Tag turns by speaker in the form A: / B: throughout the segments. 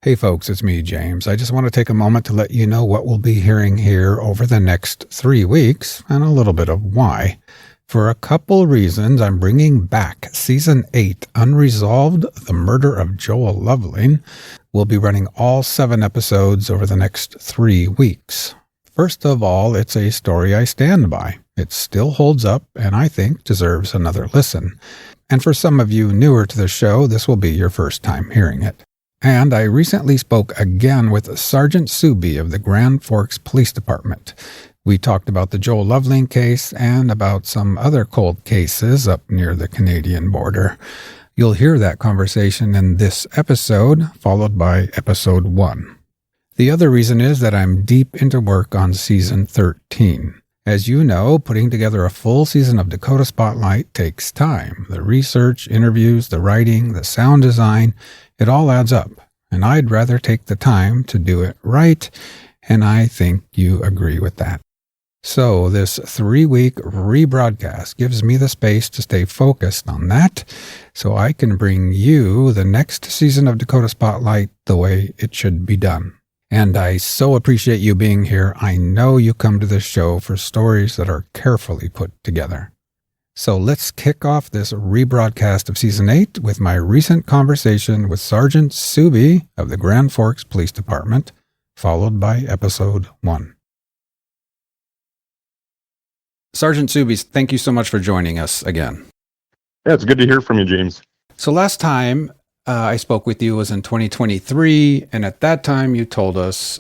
A: Hey folks, it's me, James. I just want to take a moment to let you know what we'll be hearing here over the next 3 weeks and a little bit of why. For a couple reasons, I'm bringing back Season 8, Unresolved, The Murder of Joel Lovelien. We'll be running all 7 episodes over the next 3 weeks. First of all, it's a story I stand by. It still holds up and I think deserves another listen. And for some of you newer to the show, this will be your first time hearing it. And I recently spoke again with Sergeant Suby of the Grand Forks Police Department. We talked about the Joel Lovelien case and about some other cold cases up near the Canadian border. You'll hear that conversation in this episode, followed by episode 1. The other reason is that I'm deep into work on season 13. As you know, putting together a full season of Dakota Spotlight takes time. The research, interviews, the writing, the sound design, it all adds up, and I'd rather take the time to do it right, and I think you agree with that. So this 3-week rebroadcast gives me the space to stay focused on that, so I can bring you the next season of Dakota Spotlight the way it should be done. And I so appreciate you being here. I know you come to this show for stories that are carefully put together. So let's kick off this rebroadcast of Season 8 with my recent conversation with Sergeant Suby of the Grand Forks Police Department, followed by Episode 1. Sergeant Suby, thank you so much for joining us again.
B: Yeah, it's good to hear from you, James.
A: So last time I spoke with you was in 2023, and at that time you told us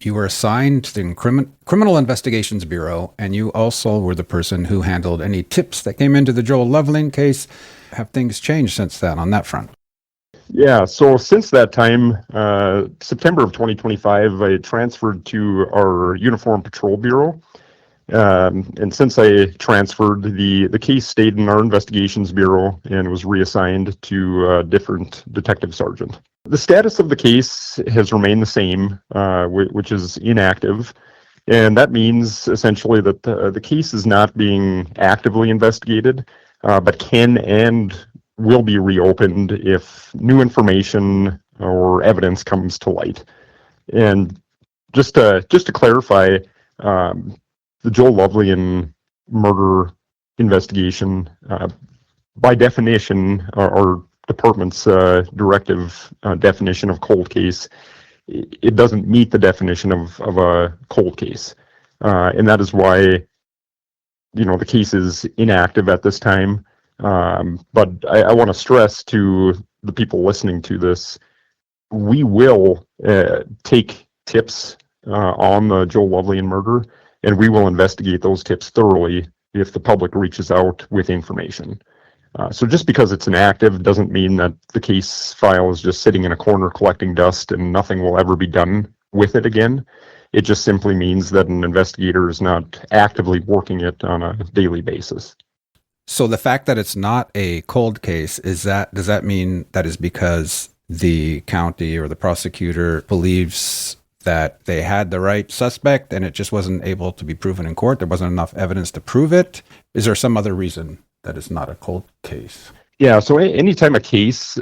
A: you were assigned to the Criminal Investigations Bureau, and you also were the person who handled any tips that came into the Joel Lovelien case. Have things changed since then on that front?
B: Yeah, so since that time, September of 2025, I transferred to our Uniform Patrol Bureau. And since I transferred, the case stayed in our Investigations Bureau and was reassigned to a different detective sergeant. The status of the case has remained the same, which is inactive. And that means essentially that the case is not being actively investigated, but can and will be reopened if new information or evidence comes to light. And just to clarify, the Joel Lovelien murder investigation, by definition, our department's directive definition of cold case, it doesn't meet the definition of a cold case. And that is why, the case is inactive at this time. But I want to stress to the people listening to this, we will take tips on the Joel Lovelien murder, and we will investigate those tips thoroughly if the public reaches out with information. So just because it's inactive doesn't mean that the case file is just sitting in a corner collecting dust and nothing will ever be done with it again. It just simply means that an investigator is not actively working it on a daily basis.
A: So the fact that it's not a cold case, does that mean that is because the county or the prosecutor believes that they had the right suspect and it just wasn't able to be proven in court? There wasn't enough evidence to prove it? Is there some other reason that it's not a cold case?
B: Yeah, so anytime a case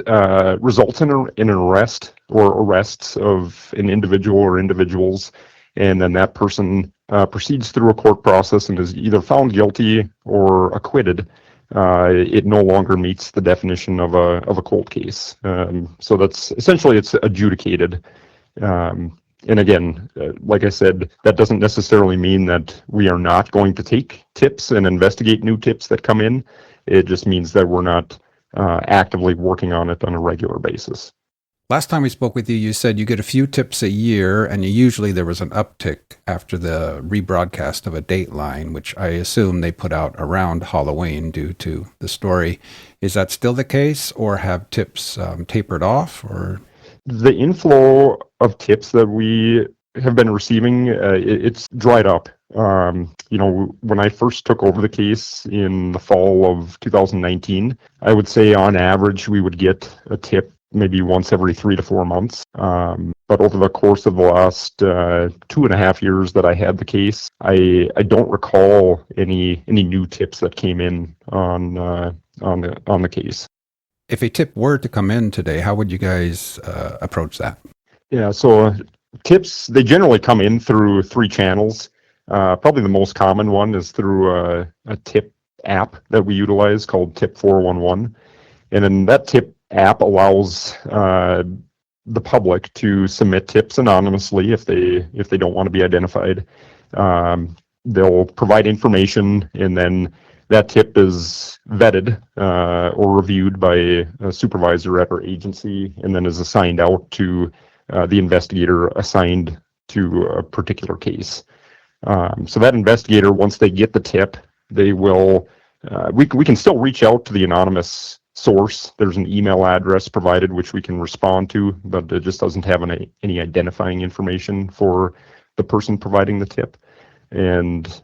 B: results in an arrest or arrests of an individual or individuals, and then that person proceeds through a court process and is either found guilty or acquitted, it no longer meets the definition of a cold case. So that's essentially, it's adjudicated. And again, like I said, that doesn't necessarily mean that we are not going to take tips and investigate new tips that come in. It just means that we're not actively working on it on a regular basis.
A: Last time we spoke with you, you said you get a few tips a year, and usually there was an uptick after the rebroadcast of a Dateline, which I assume they put out around Halloween due to the story. Is that still the case, or have tips tapered off? Or
B: the inflow of tips that we have been receiving, it's dried up. When I first took over the case in the fall of 2019, I would say on average we would get a tip maybe once every 3 to 4 months. But over the course of the last 2.5 years that I had the case, I don't recall any new tips that came in on the case.
A: If a tip were to come in today, how would you guys approach that?
B: Yeah, so tips, they generally come in through three channels. Probably the most common one is through a tip app that we utilize called Tip 411. And then that tip app allows the public to submit tips anonymously if they don't want to be identified. They'll provide information, and then that tip is vetted or reviewed by a supervisor at our agency, and then is assigned out to the investigator assigned to a particular case. So that investigator, once they get the tip, they will, we can still reach out to the anonymous source. There's an email address provided which we can respond to, but it just doesn't have any identifying information for the person providing the tip. And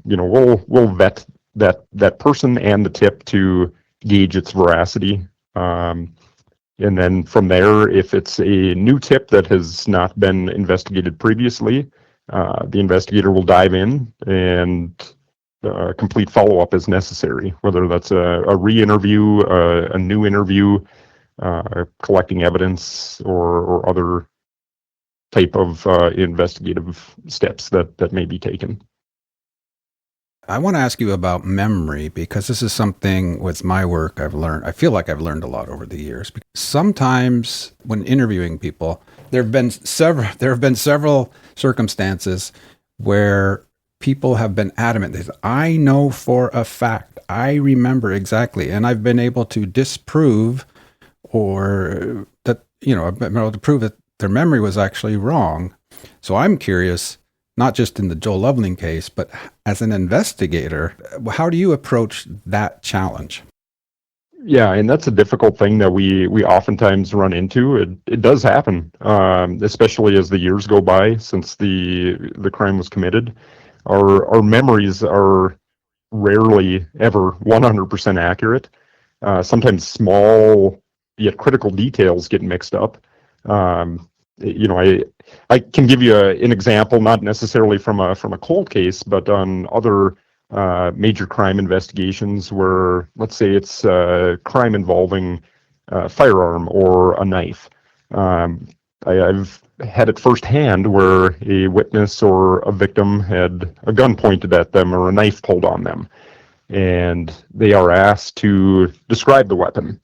B: we'll vet that person and the tip to gauge its veracity. And then from there, if it's a new tip that has not been investigated previously, the investigator will dive in and complete follow-up as necessary, whether that's a re-interview, a new interview, collecting evidence, or other type of investigative steps that may be taken.
A: I want to ask you about memory, because this is something with my work I've learned. I feel like I've learned a lot over the years. Sometimes when interviewing people, there have been several circumstances where people have been adamant. They say, I know for a fact, I remember exactly, and I've been able to disprove, or that, I've been able to prove that their memory was actually wrong. So I'm curious, not just in the Joel Lovelien case, but as an investigator, how do you approach that challenge?
B: Yeah, and that's a difficult thing that we oftentimes run into. It does happen, especially as the years go by since the crime was committed. Our memories are rarely ever 100% accurate. Sometimes small yet critical details get mixed up. I can give you an example, not necessarily from a cold case, but on other major crime investigations where, let's say, it's a crime involving a firearm or a knife. I've had it firsthand where a witness or a victim had a gun pointed at them or a knife pulled on them, and they are asked to describe the weapon.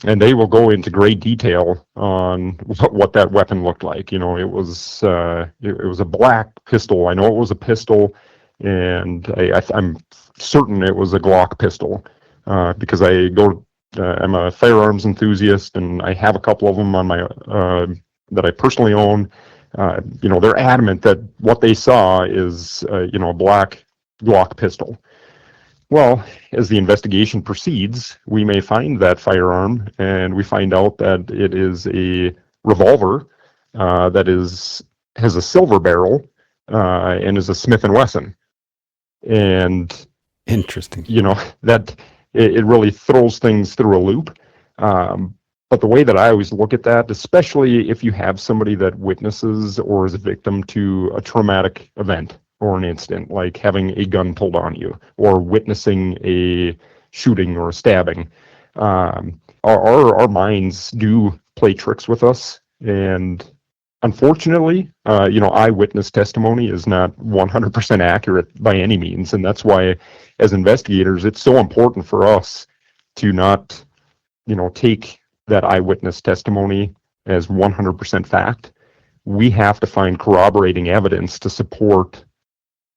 B: And they will go into great detail on what that weapon looked like. It was a black pistol. I know it was a pistol, and I'm certain it was a Glock pistol because I'm a firearms enthusiast, and I have a couple of them on my that I personally own. They're adamant that what they saw is a black Glock pistol. Well, as the investigation proceeds, we may find that firearm, and we find out that it is a revolver that has a silver barrel and is a Smith & Wesson. And
A: interesting,
B: that it really throws things through a loop. But the way that I always look at that, especially if you have somebody that witnesses or is a victim to a traumatic event or an incident, like having a gun pulled on you or witnessing a shooting or a stabbing, our minds do play tricks with us. And unfortunately, eyewitness testimony is not 100% accurate by any means. And that's why, as investigators, it's so important for us to not, take that eyewitness testimony as 100% fact. We have to find corroborating evidence to support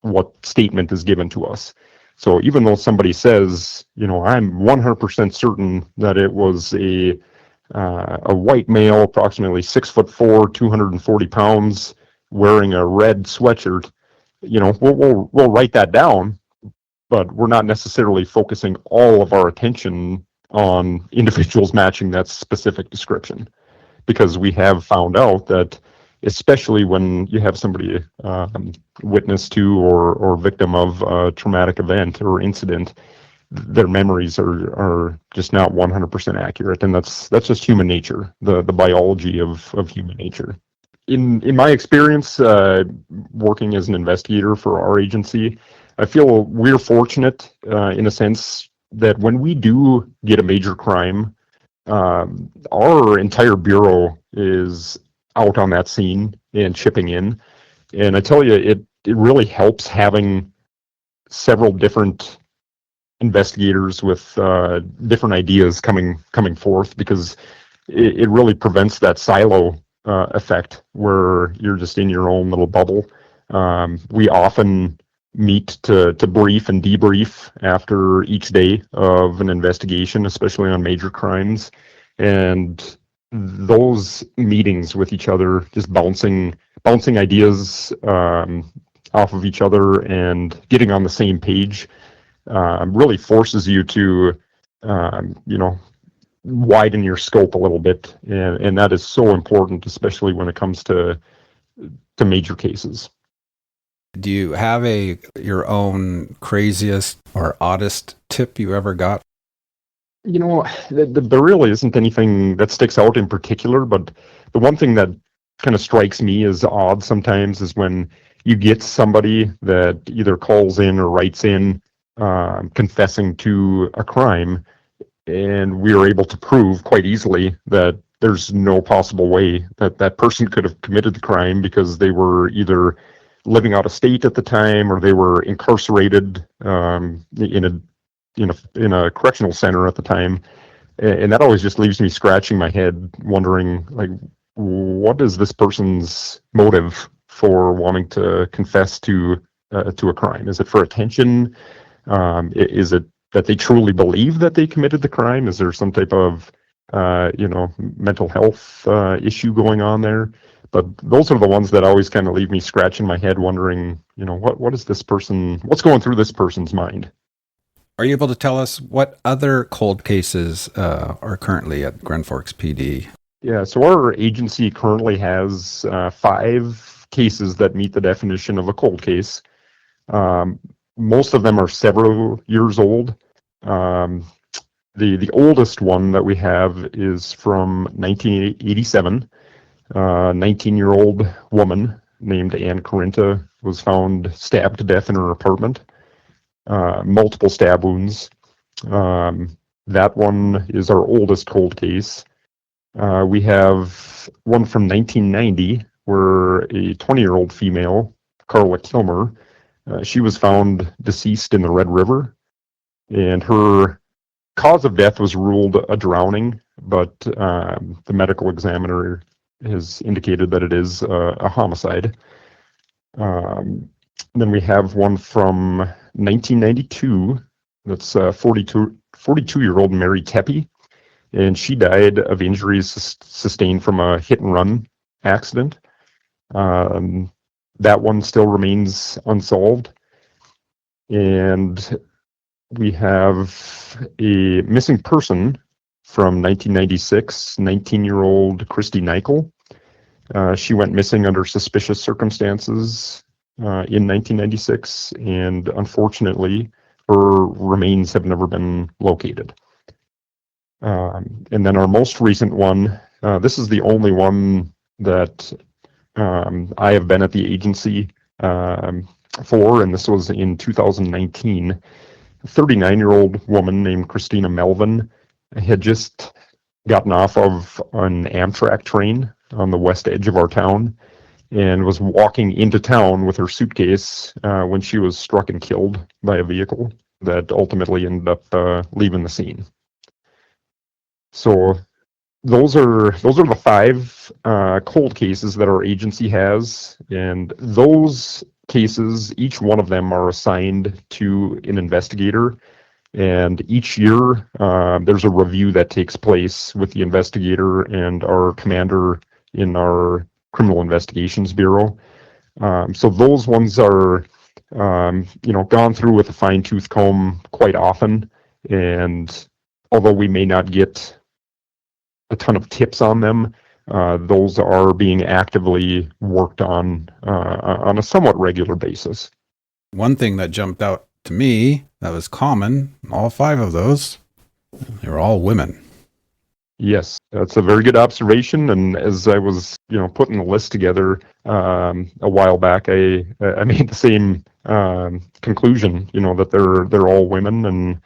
B: what statement is given to us. So even though somebody says, I'm 100% certain that it was a white male, approximately 6'4", 240 pounds, wearing a red sweatshirt, we'll write that down, but we're not necessarily focusing all of our attention on individuals matching that specific description, because we have found out that, especially when you have somebody witness to or victim of a traumatic event or incident, their memories are just not 100% accurate, and that's just human nature, the biology of human nature. In my experience, working as an investigator for our agency, I feel we're fortunate in a sense that when we do get a major crime, our entire bureau is out on that scene and chipping in. And I tell you, it really helps having several different investigators with different ideas coming forth, because it really prevents that silo effect where you're just in your own little bubble. We often meet to brief and debrief after each day of an investigation, especially on major crimes. And those meetings with each other, just bouncing ideas off of each other and getting on the same page, really forces you to, widen your scope a little bit, and that is so important, especially when it comes to major cases.
A: Do you have your own craziest or oddest tip you ever got?
B: There really isn't anything that sticks out in particular, but the one thing that kind of strikes me as odd sometimes is when you get somebody that either calls in or writes in confessing to a crime, and we are able to prove quite easily that there's no possible way that that person could have committed the crime, because they were either living out of state at the time or they were incarcerated in a correctional center at the time. And that always just leaves me scratching my head, wondering, like, what is this person's motive for wanting to confess to a crime? Is it for attention? Is it that they truly believe that they committed the crime? Is there some type of mental health issue going on there? But those are the ones that always kind of leave me scratching my head, wondering, what is this person? What's going through this person's mind?
A: Are you able to tell us what other cold cases are currently at Grand Forks PD?
B: Yeah, so our agency currently has 5 cases that meet the definition of a cold case. Most of them are several years old. The oldest one that we have is from 1987. 19-year-old woman named Ann Corinta was found stabbed to death in her apartment. Multiple stab wounds. That one is our oldest cold case. We have one from 1990 where a 20-year-old female, Carla Kilmer, she was found deceased in the Red River, and her cause of death was ruled a drowning, but the medical examiner has indicated that it is a homicide. Then we have one from 1992. That's 42-year-old Mary Tepe, and she died of injuries sustained from a hit-and-run accident. That one still remains unsolved. And we have a missing person from 1996, 19-year-old Christy Nichol. She went missing under suspicious circumstances in 1996, and unfortunately, her remains have never been located. And then our most recent one, this is the only one that I have been at the agency for, and this was in 2019. A 39-year-old woman named Christina Melvin had just gotten off of an Amtrak train on the west edge of our town and was walking into town with her suitcase when she was struck and killed by a vehicle that ultimately ended up leaving the scene. So those are the 5 cold cases that our agency has, and those cases, each one of them are assigned to an investigator, and each year there's a review that takes place with the investigator and our commander in our criminal investigations bureau. So those ones are gone through with a fine-tooth comb quite often, and although we may not get a ton of tips on them, those are being actively worked on a somewhat regular basis.
A: One thing that jumped out to me that was common, all 5 of those, they were all women.
B: Yes, that's a very good observation. And as I was, putting the list together a while back, I made the same conclusion. That they're all women, and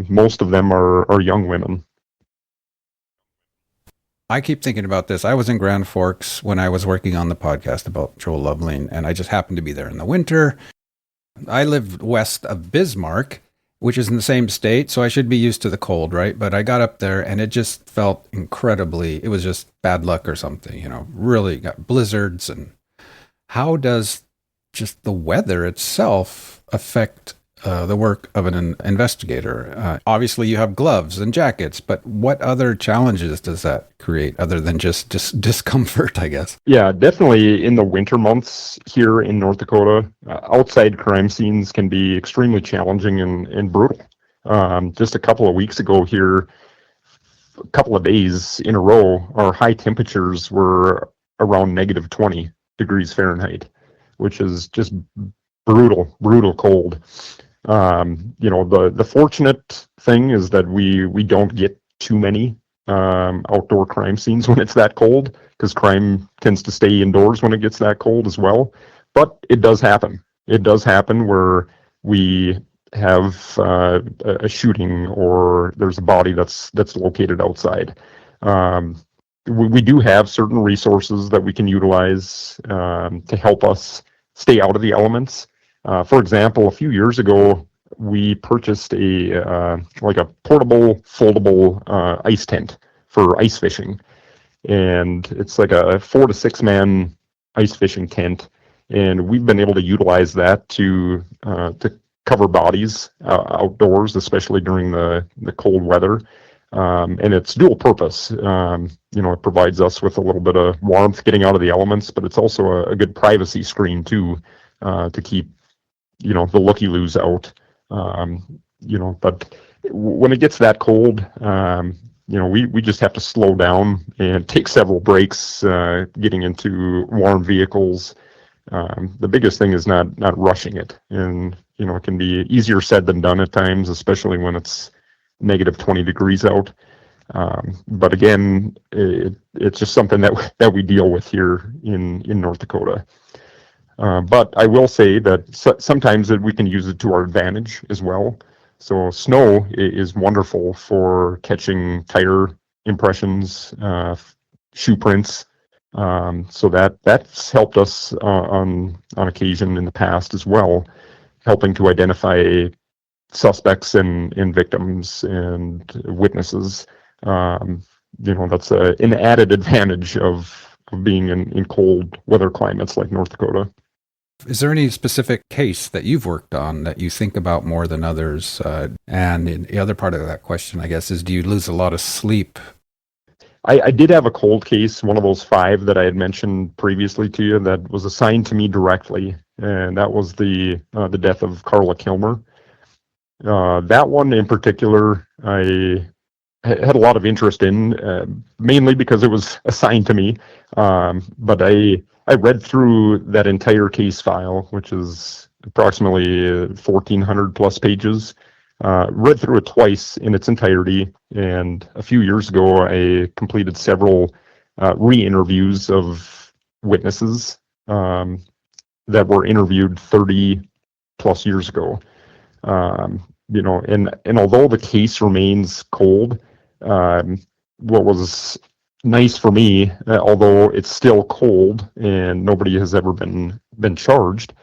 B: most of them are young women.
A: I keep thinking about this. I was in Grand Forks when I was working on the podcast about Joel Lovelien, and I just happened to be there in the winter. I live west of Bismarck, which is in the same state, so I should be used to the cold, right? But I got up there and it just felt incredibly, it was just bad luck or something, really got blizzards. And how does just the weather itself affect the work of an investigator? Obviously, you have gloves and jackets, but what other challenges does that create other than just discomfort, I guess?
B: Yeah, definitely in the winter months here in North Dakota, outside crime scenes can be extremely challenging and brutal. Just a couple of weeks ago here, a couple of days in a row, our high temperatures were around negative 20 degrees Fahrenheit, which is just brutal cold. The fortunate thing is that we don't get too many outdoor crime scenes when it's that cold, because crime tends to stay indoors when it gets that cold as well. But it does happen. It does happen where we have a shooting or there's a body that's located outside. We do have certain resources that we can utilize to help us stay out of the elements. For example, a few years ago, we purchased a portable, foldable ice tent for ice fishing, and it's like a 4 to 6 man ice fishing tent, and we've been able to utilize that to cover bodies outdoors, especially during the cold weather. And it's dual purpose. It provides us with a little bit of warmth getting out of the elements, but it's also a good privacy screen too, to keep the looky-loos out. But when it gets that cold, we just have to slow down and take several breaks getting into warm vehicles. The biggest thing is not rushing it, and it can be easier said than done at times, especially when it's negative 20 degrees out. But again, it's just something that we deal with here in North Dakota. But I will say that sometimes we can use it to our advantage as well. So snow is wonderful for catching tire impressions, shoe prints. So that's helped us on occasion in the past as well, helping to identify suspects and victims and witnesses. That's an added advantage of being in cold weather climates like North Dakota.
A: Is there any specific case that you've worked on that you think about more than others? And the other part of that question, I guess, is do you lose a lot of sleep?
B: I did have a cold case, one of those 5 that I had mentioned previously to you, that was assigned to me directly, and that was the death of Carla Kilmer. That one in particular, I had a lot of interest in, mainly because it was assigned to me. But I read through that entire case file, which is approximately 1,400 plus pages. Read through it twice in its entirety, and a few years ago I completed several re-interviews of witnesses that were interviewed 30 plus years ago. And although the case remains cold, what was nice for me, although it's still cold and nobody has ever been charged,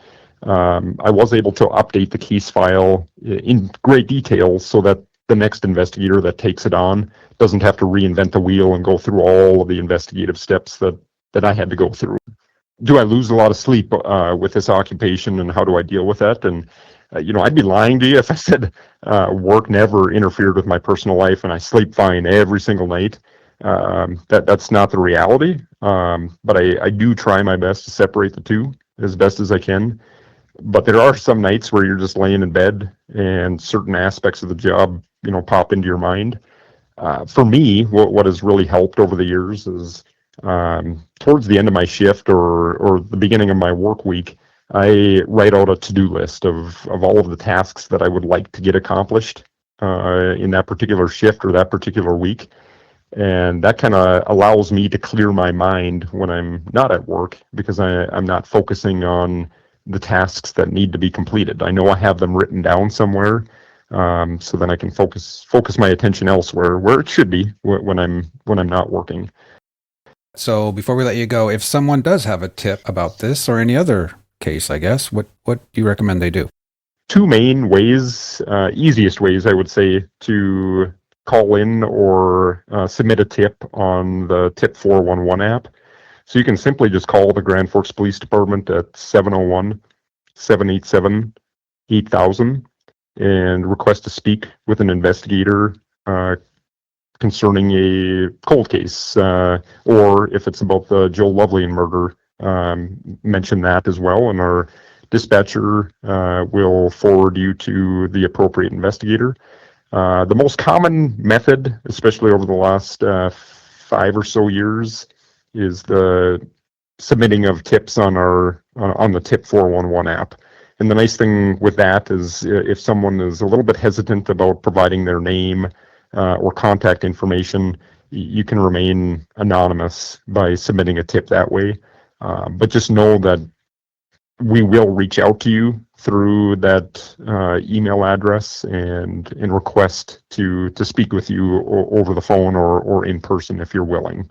B: I was able to update the case file in great detail so that the next investigator that takes it on doesn't have to reinvent the wheel and go through all of the investigative steps that I had to go through. Do I lose a lot of sleep with this occupation, and how do I deal with that? And I'd be lying to you if I said work never interfered with my personal life and I sleep fine every single night. That's not the reality. But I do try my best to separate the two as best as I can. But there are some nights where you're just laying in bed and certain aspects of the job, pop into your mind. For me, what has really helped over the years is towards the end of my shift or the beginning of my work week, I write out a to-do list of all of the tasks that I would like to get accomplished in that particular shift or that particular week. And that kind of allows me to clear my mind when I'm not at work, because I'm not focusing on the tasks that need to be completed. I know I have them written down somewhere, so then I can focus my attention elsewhere where it should be when I'm not working.
A: So before we let you go, if someone does have a tip about this or any other case, I guess, what do you recommend they do?
B: Two main ways, easiest ways, I would say, to call in or submit a tip on the Tip 411 app. So you can simply just call the Grand Forks Police Department at 701-787-8000 and request to speak with an investigator concerning a cold case, or if it's about the Joel Lovelien murder, mention that as well, and our dispatcher will forward you to the appropriate investigator. The most common method, especially over the last 5 or so years, is the submitting of tips on the Tip 411 app. And the nice thing with that is if someone is a little bit hesitant about providing their name or contact information, you can remain anonymous by submitting a tip that way. But just know that we will reach out to you through that email address and request to speak with you over the phone or in person if you're willing.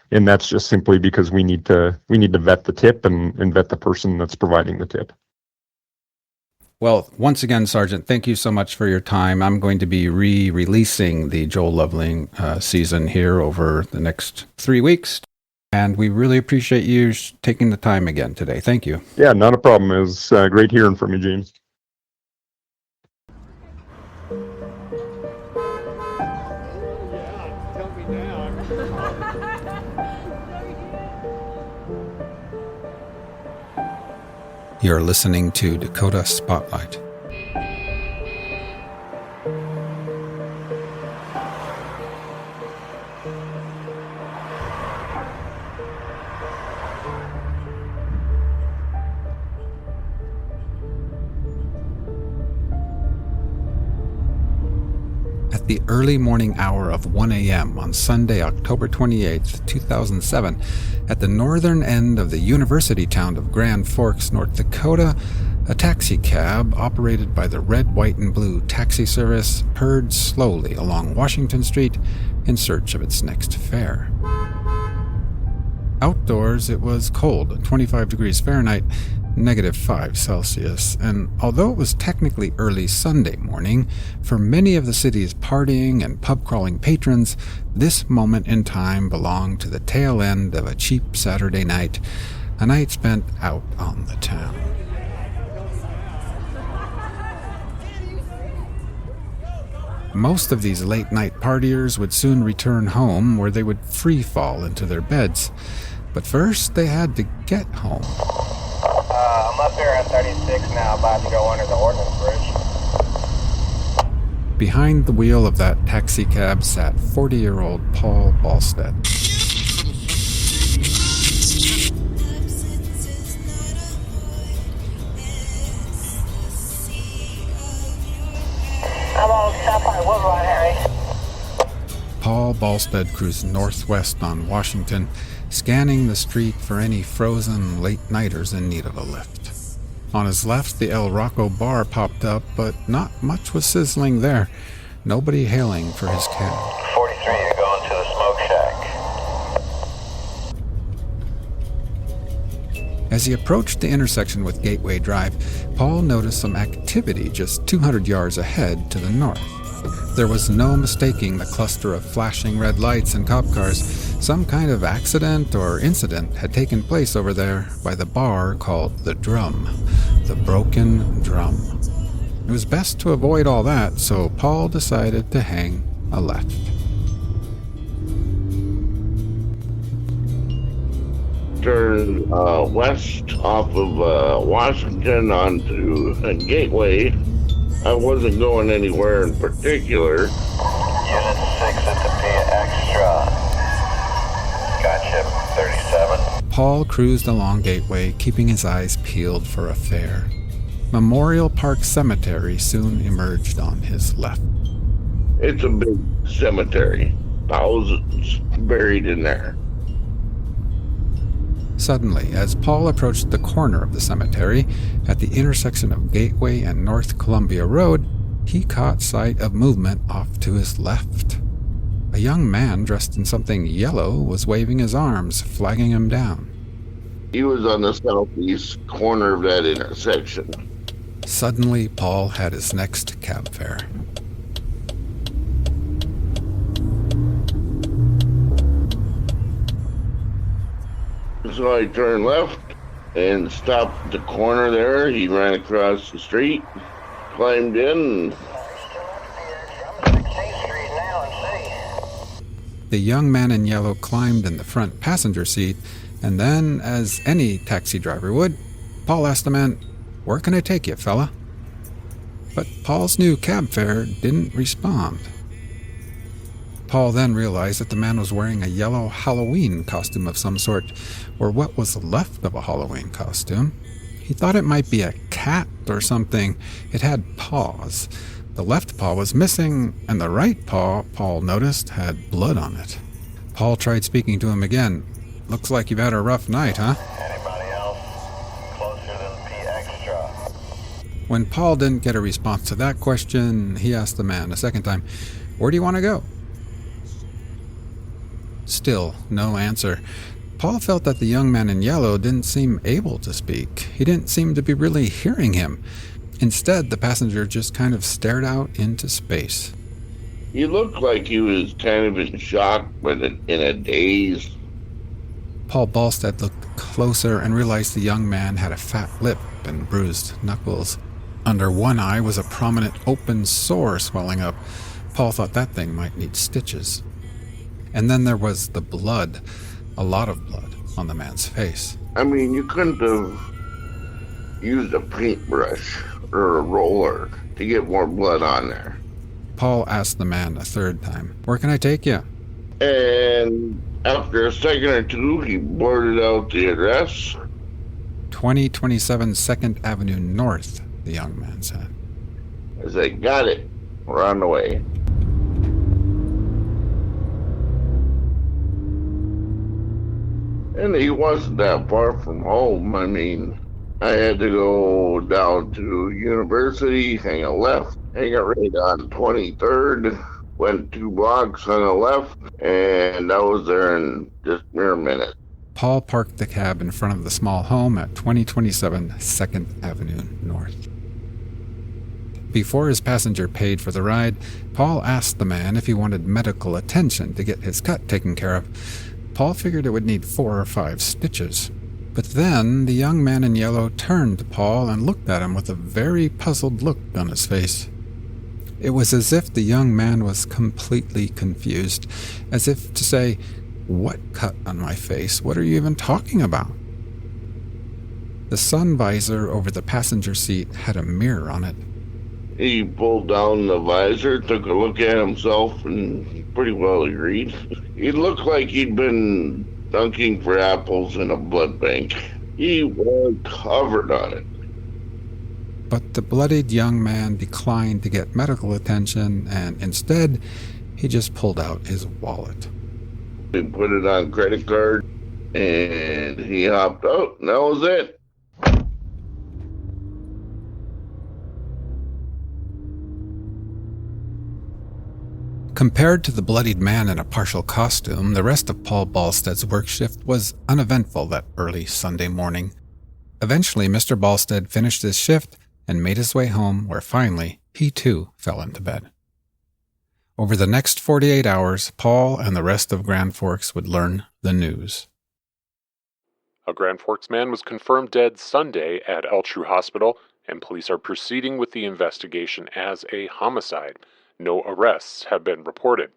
B: And that's just simply because we need to vet the tip and vet the person that's providing the tip.
A: Well, once again, Sergeant, thank you so much for your time. I'm going to be re-releasing the Joel Lovelien season here over the next 3 weeks. And we really appreciate you taking the time again today. Thank you.
B: Yeah, not a problem. It was great hearing from you, James.
A: You're listening to Dakota Spotlight. At the early morning hour of 1 a.m. on Sunday, October 28, 2007, at the northern end of the university town of Grand Forks, North Dakota, a taxi cab operated by the Red, White, and Blue taxi service purred slowly along Washington Street in search of its next fare. Outdoors, it was cold, 25 degrees Fahrenheit, -5 Celsius, and although it was technically early Sunday morning, for many of the city's partying and pub-crawling patrons, this moment in time belonged to the tail end of a cheap Saturday night, a night spent out on the town. Most of these late-night partiers would soon return home, where they would free-fall into their beds. But first, they had to get home.
C: I'm up here on 36 now, about to go under the Ordnance Bridge.
A: Behind the wheel of that taxi cab sat 40-year-old Paul Balstead.
C: I'm on Southline Woodlawn, Harry.
A: Paul Balstead cruised northwest on Washington, scanning the street for any frozen late-nighters in need of a lift. On his left, the El Rocco bar popped up, but not much was sizzling there. Nobody hailing for his cab.
C: 43, you're going to the smoke shack.
A: As he approached the intersection with Gateway Drive, Paul noticed some activity just 200 yards ahead to the north. There was no mistaking the cluster of flashing red lights and cop cars. Some kind of accident or incident had taken place over there by the bar called The Drum, the Broken Drum. It was best to avoid all that, so Paul decided to hang a left.
D: Turn west off of Washington onto Gateway. I wasn't going anywhere in particular.
C: Unit 6 at the P Extra. Gotcha, 37.
A: Paul cruised along Gateway, keeping his eyes peeled for a fare. Memorial Park Cemetery soon emerged on his left.
D: It's a big cemetery. Thousands buried in there.
A: Suddenly, as Paul approached the corner of the cemetery, at the intersection of Gateway and North Columbia Road, he caught sight of movement off to his left. A A young man dressed in something yellow was waving his arms, flagging him down.
D: He was on the southeast corner of that intersection.
A: Suddenly, Paul had his next cab fare.
D: So I turned left and stopped at the corner there. He ran across the street, climbed in.
A: The young man in yellow climbed in the front passenger seat, and then, as any taxi driver would, Paul asked the man, "Where can I take you, fella?" But Paul's new cab fare didn't respond. Paul then realized that the man was wearing a yellow Halloween costume of some sort, or what was left of a Halloween costume. He thought it might be a cat or something. It had paws. The left paw was missing, and the right paw, Paul noticed, had blood on it. Paul tried speaking to him again. "Looks like you've had a rough night, huh?"
C: Anybody else closer than P extra?
A: When Paul didn't get a response to that question, he asked the man a second time, "Where do you want to go?" Still no answer. Paul felt that the young man in yellow didn't seem able to speak. He didn't seem to be really hearing him. Instead, the passenger just kind of stared out into space.
D: He looked like he was kind of in shock, but in a daze.
A: Paul Balstead looked closer and realized the young man had a fat lip and bruised knuckles. Under one eye was a prominent open sore swelling up. Paul thought that thing might need stitches. And then there was the blood, a lot of blood, on the man's face.
D: I mean, you couldn't have used a paintbrush or a roller to get more blood on there.
A: Paul asked the man a third time, "Where can I take you?"
D: And after a second or two, he blurted out the address.
A: 2027 2nd Avenue North, the young man said.
D: I said, "Got it. We're on the way." And he wasn't that far from home. I mean, I had to go down to University, hang a left, hang a right on 23rd, went 2 blocks on the left, and I was there in just mere minute.
A: Paul parked the cab in front of the small home at 2027 2nd Avenue North. Before his passenger paid for the ride, Paul asked the man if he wanted medical attention to get his cut taken care of. Paul figured it would need 4 or 5 stitches. But then the young man in yellow turned to Paul and looked at him with a very puzzled look on his face. It was as if the young man was completely confused, as if to say, "What cut on my face? What are you even talking about?" The sun visor over the passenger seat had a mirror on it.
D: He pulled down the visor, took a look at himself, and he pretty well agreed. He looked like he'd been dunking for apples in a blood bank. He was covered on it.
A: But the bloodied young man declined to get medical attention, and instead, he just pulled out his wallet.
D: He put it on credit card, and he hopped out, and that was it.
A: Compared to the bloodied man in a partial costume, the rest of Paul Balstead's work shift was uneventful that early Sunday morning. Eventually, Mr. Balstead finished his shift and made his way home, where finally he too fell into bed. Over the next 48 hours, Paul and the rest of Grand Forks would learn the news.
E: A Grand Forks man was confirmed dead Sunday at Eltrue Hospital, and police are proceeding with the investigation as a homicide. No arrests have been reported.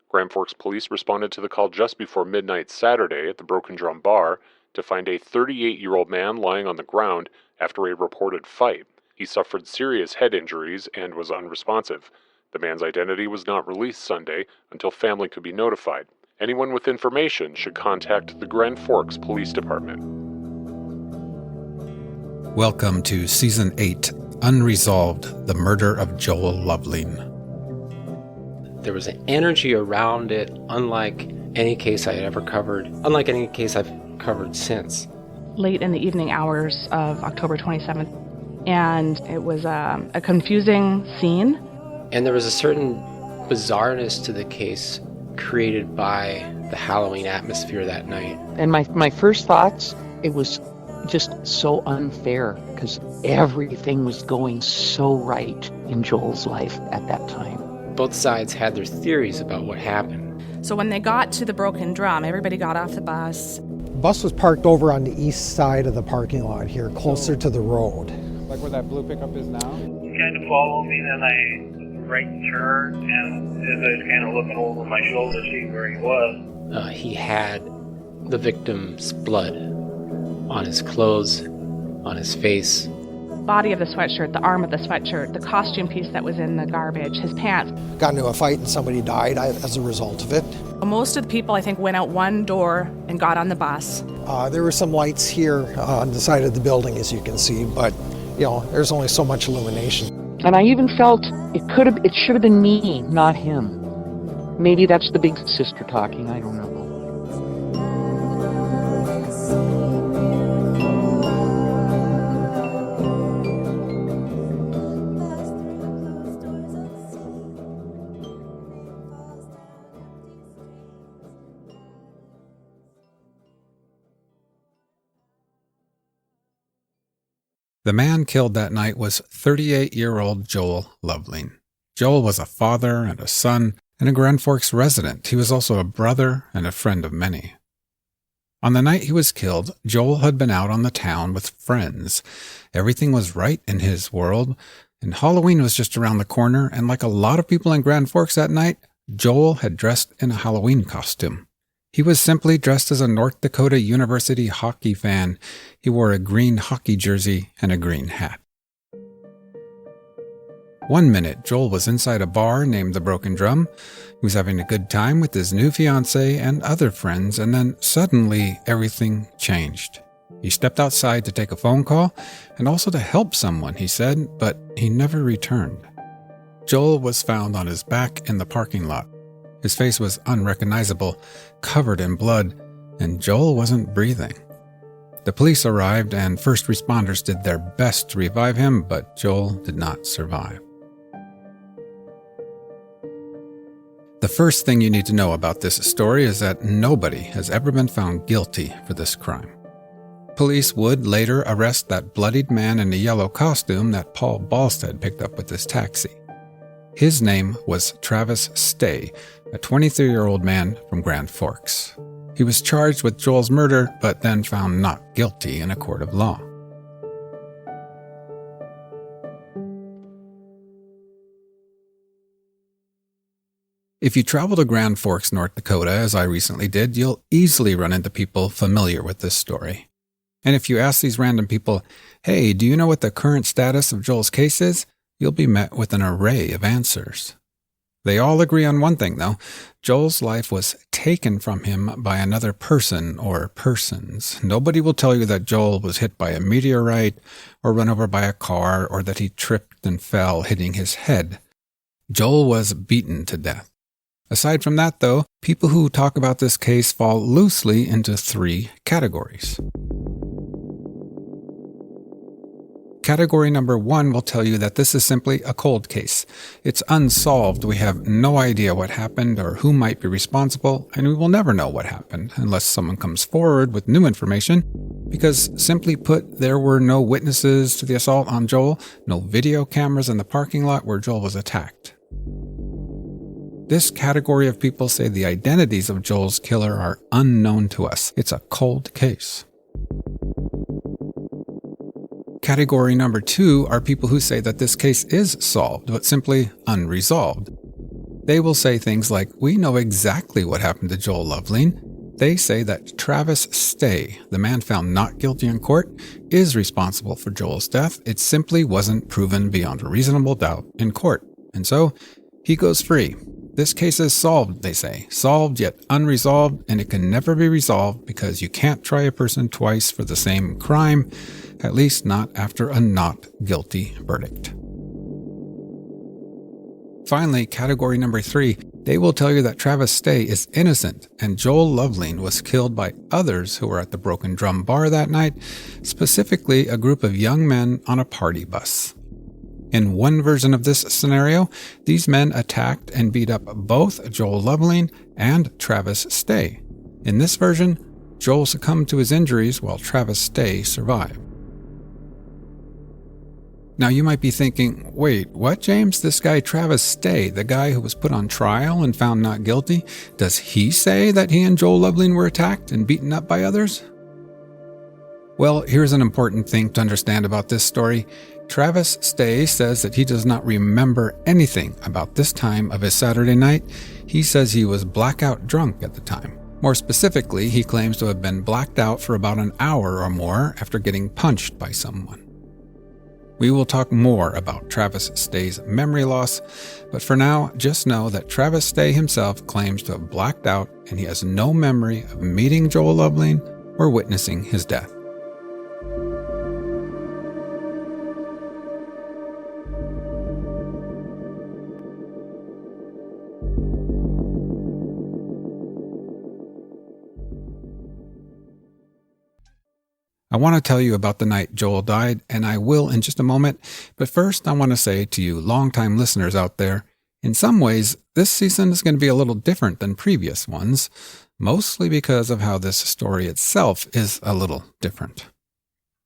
E: Grand Forks police responded to the call just before midnight Saturday at the Broken Drum Bar to find a 38-year-old man lying on the ground after a reported fight. He suffered serious head injuries and was unresponsive. The man's identity was not released Sunday until family could be notified. Anyone with information should contact the Grand Forks Police Department.
A: Welcome to Season 8, Unresolved, the Murder of Joel Lovelien.
F: There was an energy around it unlike any case I had ever covered, unlike any case I've covered since.
G: Late in the evening hours of October 27th, and it was a confusing scene.
F: And there was a certain bizarreness to the case created by the Halloween atmosphere that night.
H: And my first thoughts, it was just so unfair because everything was going so right in Joel's life at that time.
F: Both sides had their theories about what happened.
I: So when they got to the Broken Drum, everybody got off the bus.
J: The bus was parked over on the east side of the parking lot here, closer to the road.
K: Like where that blue pickup is now?
L: He kind of followed me, then I took a right turn, and as I was kind of looking over my shoulder to see where he was.
F: He had the victim's blood on his clothes, on his face.
G: Body of the sweatshirt, the arm of the sweatshirt, the costume piece that was in the garbage, his pants.
J: Got into a fight and somebody died as a result of it.
I: Most of the people, I think, went out one door and got on the bus.
J: There were some lights here on the side of the building, as you can see, but there's only so much illumination.
H: And I even felt it should have been me, not him. Maybe that's the big sister talking, I don't know.
A: The man killed that night was 38-year-old Joel Lovelien. Joel was a father and a son and a Grand Forks resident. He was also a brother and a friend of many. On the night he was killed, Joel had been out on the town with friends. Everything was right in his world, and Halloween was just around the corner, and like a lot of people in Grand Forks that night, Joel had dressed in a Halloween costume. He was simply dressed as a North Dakota University hockey fan. He wore a green hockey jersey and a green hat. One minute, Joel was inside a bar named the Broken Drum. He was having a good time with his new fiancée and other friends, and then suddenly everything changed. He stepped outside to take a phone call and also to help someone, he said, but he never returned. Joel was found on his back in the parking lot. His face was unrecognizable, covered in blood, and Joel wasn't breathing. The police arrived and first responders did their best to revive him, but Joel did not survive. The first thing you need to know about this story is that nobody has ever been found guilty for this crime. Police would later arrest that bloodied man in the yellow costume that Paul Balstead picked up with his taxi. His name was Travis Stay, a 23-year-old man from Grand Forks. He was charged with Joel's murder, but then found not guilty in a court of law. If you travel to Grand Forks, North Dakota, as I recently did, you'll easily run into people familiar with this story. And if you ask these random people, hey, do you know what the current status of Joel's case is? You'll be met with an array of answers. They all agree on one thing, though. Joel's life was taken from him by another person or persons. Nobody will tell you that Joel was hit by a meteorite or run over by a car or that he tripped and fell, hitting his head. Joel was beaten to death. Aside from that, though, people who talk about this case fall loosely into three categories. Category number 1 will tell you that this is simply a cold case. It's unsolved. We have no idea what happened or who might be responsible, and we will never know what happened unless someone comes forward with new information, because simply put, there were no witnesses to the assault on Joel, no video cameras in the parking lot where Joel was attacked. This category of people say the identities of Joel's killer are unknown to us. It's a cold case. Category number 2 are people who say that this case is solved, but simply unresolved. They will say things like, we know exactly what happened to Joel Lovelien. They say that Travis Stay, the man found not guilty in court, is responsible for Joel's death. It simply wasn't proven beyond a reasonable doubt in court. And so, he goes free. This case is solved, they say. Solved yet unresolved, and it can never be resolved because you can't try a person twice for the same crime, at least not after a not guilty verdict. Finally, category number 3, they will tell you that Travis Stay is innocent and Joel Lovelien was killed by others who were at the Broken Drum bar that night, specifically a group of young men on a party bus. In one version of this scenario, these men attacked and beat up both Joel Lovelien and Travis Stay. In this version, Joel succumbed to his injuries while Travis Stay survived. Now you might be thinking, wait, what, James? This guy Travis Stay, the guy who was put on trial and found not guilty, does he say that he and Joel Lovelien were attacked and beaten up by others? Well, here's an important thing to understand about this story. Travis Stay says that he does not remember anything about this time of his Saturday night. He says he was blackout drunk at the time. More specifically, he claims to have been blacked out for about an hour or more after getting punched by someone. We will talk more about Travis Stay's memory loss, but for now, just know that Travis Stay himself claims to have blacked out and he has no memory of meeting Joel Lovelien or witnessing his death. I want to tell you about the night Joel died, and I will in just a moment, but first I want to say to you longtime listeners out there, in some ways, this season is going to be a little different than previous ones, mostly because of how this story itself is a little different.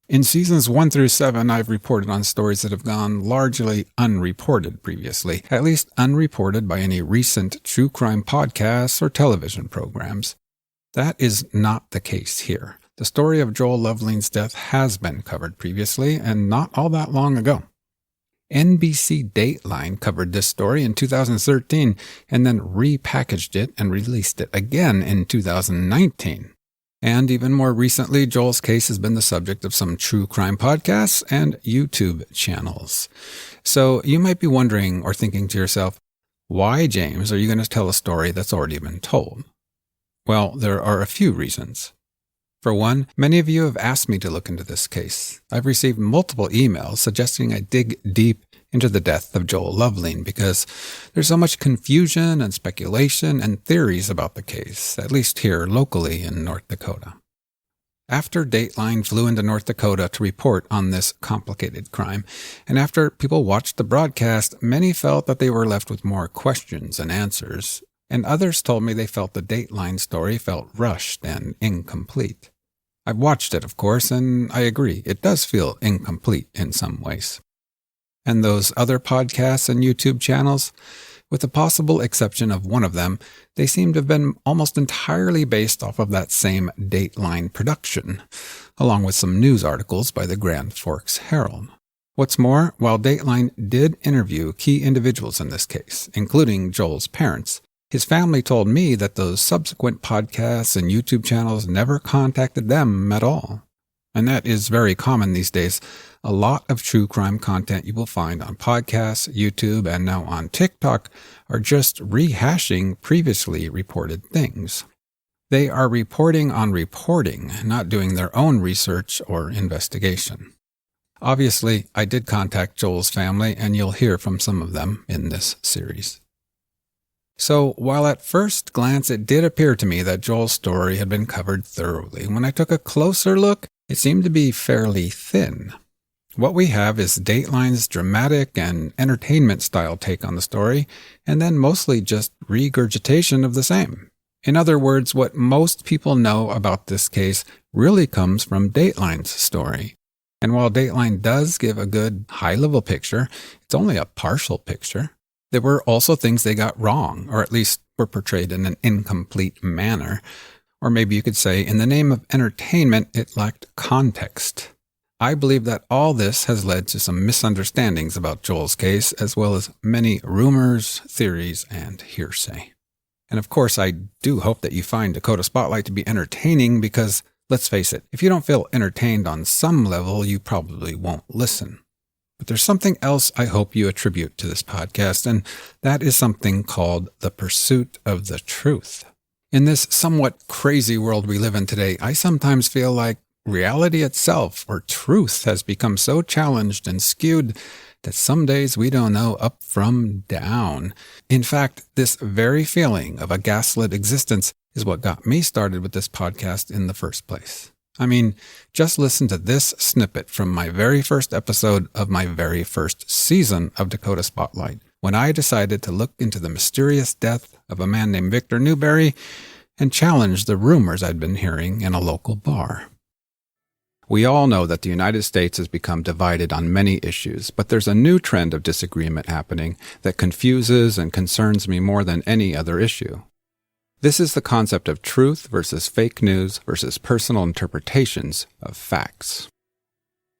A: In seasons 1 through 7, I've reported on stories that have gone largely unreported previously, at least unreported by any recent true crime podcasts or television programs. That is not the case here. The story of Joel Lovelien's death has been covered previously, and not all that long ago. NBC Dateline covered this story in 2013, and then repackaged it and released it again in 2019. And even more recently, Joel's case has been the subject of some true crime podcasts and YouTube channels. So you might be wondering or thinking to yourself, why, James, are you going to tell a story that's already been told? Well, there are a few reasons. For one, many of you have asked me to look into this case. I've received multiple emails suggesting I dig deep into the death of Joel Lovelien because there's so much confusion and speculation and theories about the case, at least here locally in North Dakota. After Dateline flew into North Dakota to report on this complicated crime, and after people watched the broadcast, many felt that they were left with more questions than answers, and others told me they felt the Dateline story felt rushed and incomplete. I've watched it, of course, and I agree, it does feel incomplete in some ways. And those other podcasts and YouTube channels, with the possible exception of one of them, they seem to have been almost entirely based off of that same Dateline production, along with some news articles by the Grand Forks Herald. What's more, while Dateline did interview key individuals in this case, including Joel's parents, his family told me that those subsequent podcasts and YouTube channels never contacted them at all. And that is very common these days. A lot of true crime content you will find on podcasts, YouTube, and now on TikTok are just rehashing previously reported things. They are reporting on reporting, not doing their own research or investigation. Obviously, I did contact Joel's family, and you'll hear from some of them in this series. So, while at first glance it did appear to me that Joel's story had been covered thoroughly, when I took a closer look, it seemed to be fairly thin. What we have is Dateline's dramatic and entertainment-style take on the story, and then mostly just regurgitation of the same. In other words, what most people know about this case really comes from Dateline's story. And while Dateline does give a good high-level picture, it's only a partial picture. There were also things they got wrong, or at least were portrayed in an incomplete manner. Or maybe you could say, in the name of entertainment, it lacked context. I believe that all this has led to some misunderstandings about Joel's case, as well as many rumors, theories, and hearsay. And of course, I do hope that you find Dakota Spotlight to be entertaining because, let's face it, if you don't feel entertained on some level, you probably won't listen. But there's something else I hope you attribute to this podcast, and that is something called the pursuit of the truth. In this somewhat crazy world we live in today, I sometimes feel like reality itself, or truth, has become so challenged and skewed that some days we don't know up from down. In fact, this very feeling of a gaslit existence is what got me started with this podcast in the first place. I mean, just listen to this snippet from my very first episode of my very first season of Dakota Spotlight, when I decided to look into the mysterious death of a man named Victor Newberry and challenge the rumors I'd been hearing in a local bar. We all know that the United States has become divided on many issues, but there's a new trend of disagreement happening that confuses and concerns me more than any other issue. This is the concept of truth versus fake news versus personal interpretations of facts.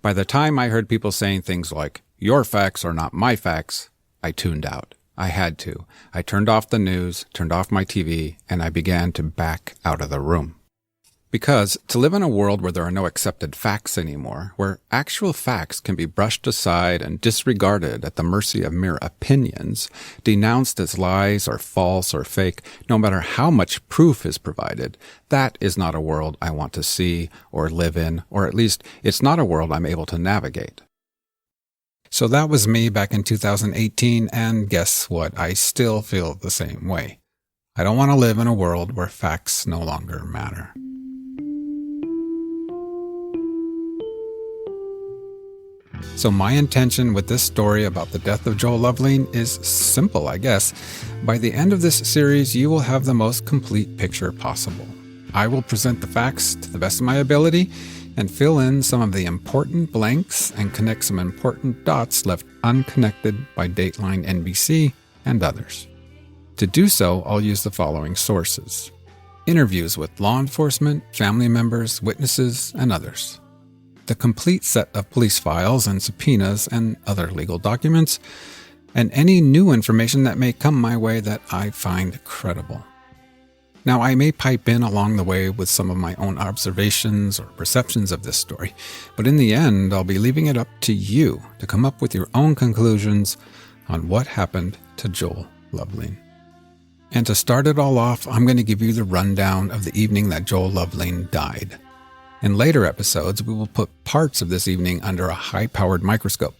A: By the time I heard people saying things like, "Your facts are not my facts," I tuned out. I had to. I turned off the news, turned off my TV, and I began to back out of the room. Because to live in a world where there are no accepted facts anymore, where actual facts can be brushed aside and disregarded at the mercy of mere opinions, denounced as lies or false or fake, no matter how much proof is provided, that is not a world I want to see or live in, or at least it's not a world I'm able to navigate. So that was me back in 2018, and guess what? I still feel the same way. I don't want to live in a world where facts no longer matter. So my intention with this story about the death of Joel Lovelien is simple, I guess. By the end of this series, you will have the most complete picture possible. I will present the facts to the best of my ability and fill in some of the important blanks and connect some important dots left unconnected by Dateline NBC and others. To do so, I'll use the following sources: interviews with law enforcement, family members, witnesses, and others. The complete set of police files and subpoenas and other legal documents, and any new information that may come my way that I find credible. Now, I may pipe in along the way with some of my own observations or perceptions of this story, but in the end, I'll be leaving it up to you to come up with your own conclusions on what happened to Joel Lovelien. And to start it all off, I'm going to give you the rundown of the evening that Joel Lovelien died. In later episodes, we will put parts of this evening under a high-powered microscope.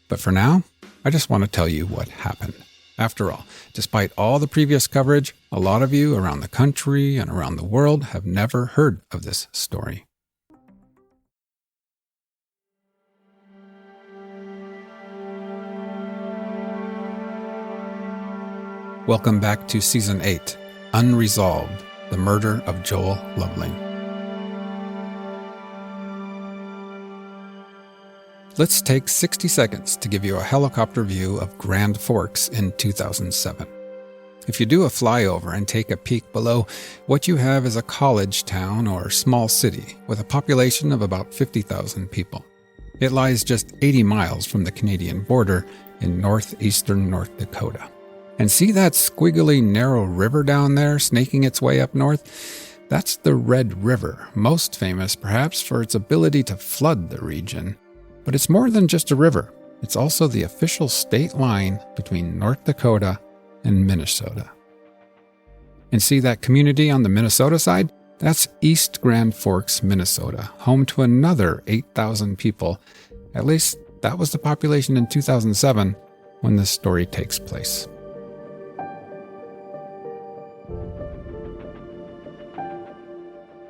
A: But for now, I just want to tell you what happened. After all, despite all the previous coverage, a lot of you around the country and around the world have never heard of this story. Welcome back to Season 8, Unresolved, the Murder of Joel Lovelien. Let's take 60 seconds to give you a helicopter view of Grand Forks in 2007. If you do a flyover and take a peek below, what you have is a college town or small city with a population of about 50,000 people. It lies just 80 miles from the Canadian border in northeastern North Dakota. And see that squiggly narrow river down there snaking its way up north? That's the Red River, most famous perhaps for its ability to flood the region. But it's more than just a river. It's also the official state line between North Dakota and Minnesota. And see that community on the Minnesota side? That's East Grand Forks, Minnesota, home to another 8,000 people. At least that was the population in 2007 when this story takes place.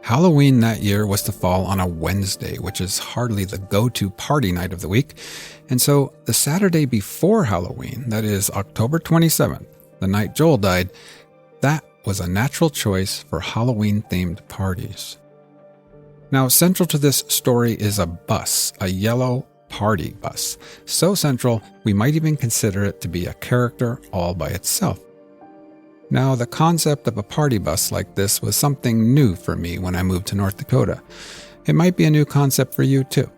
A: Halloween that year was to fall on a Wednesday, which is hardly the go-to party night of the week. And so the Saturday before Halloween, that is October 27th, the night Joel died, that was a natural choice for Halloween-themed parties. Now, central to this story is a bus, a yellow party bus. So central, we might even consider it to be a character all by itself. Now, the concept of a party bus like this was something new for me when I moved to North Dakota. It might be a new concept for you too.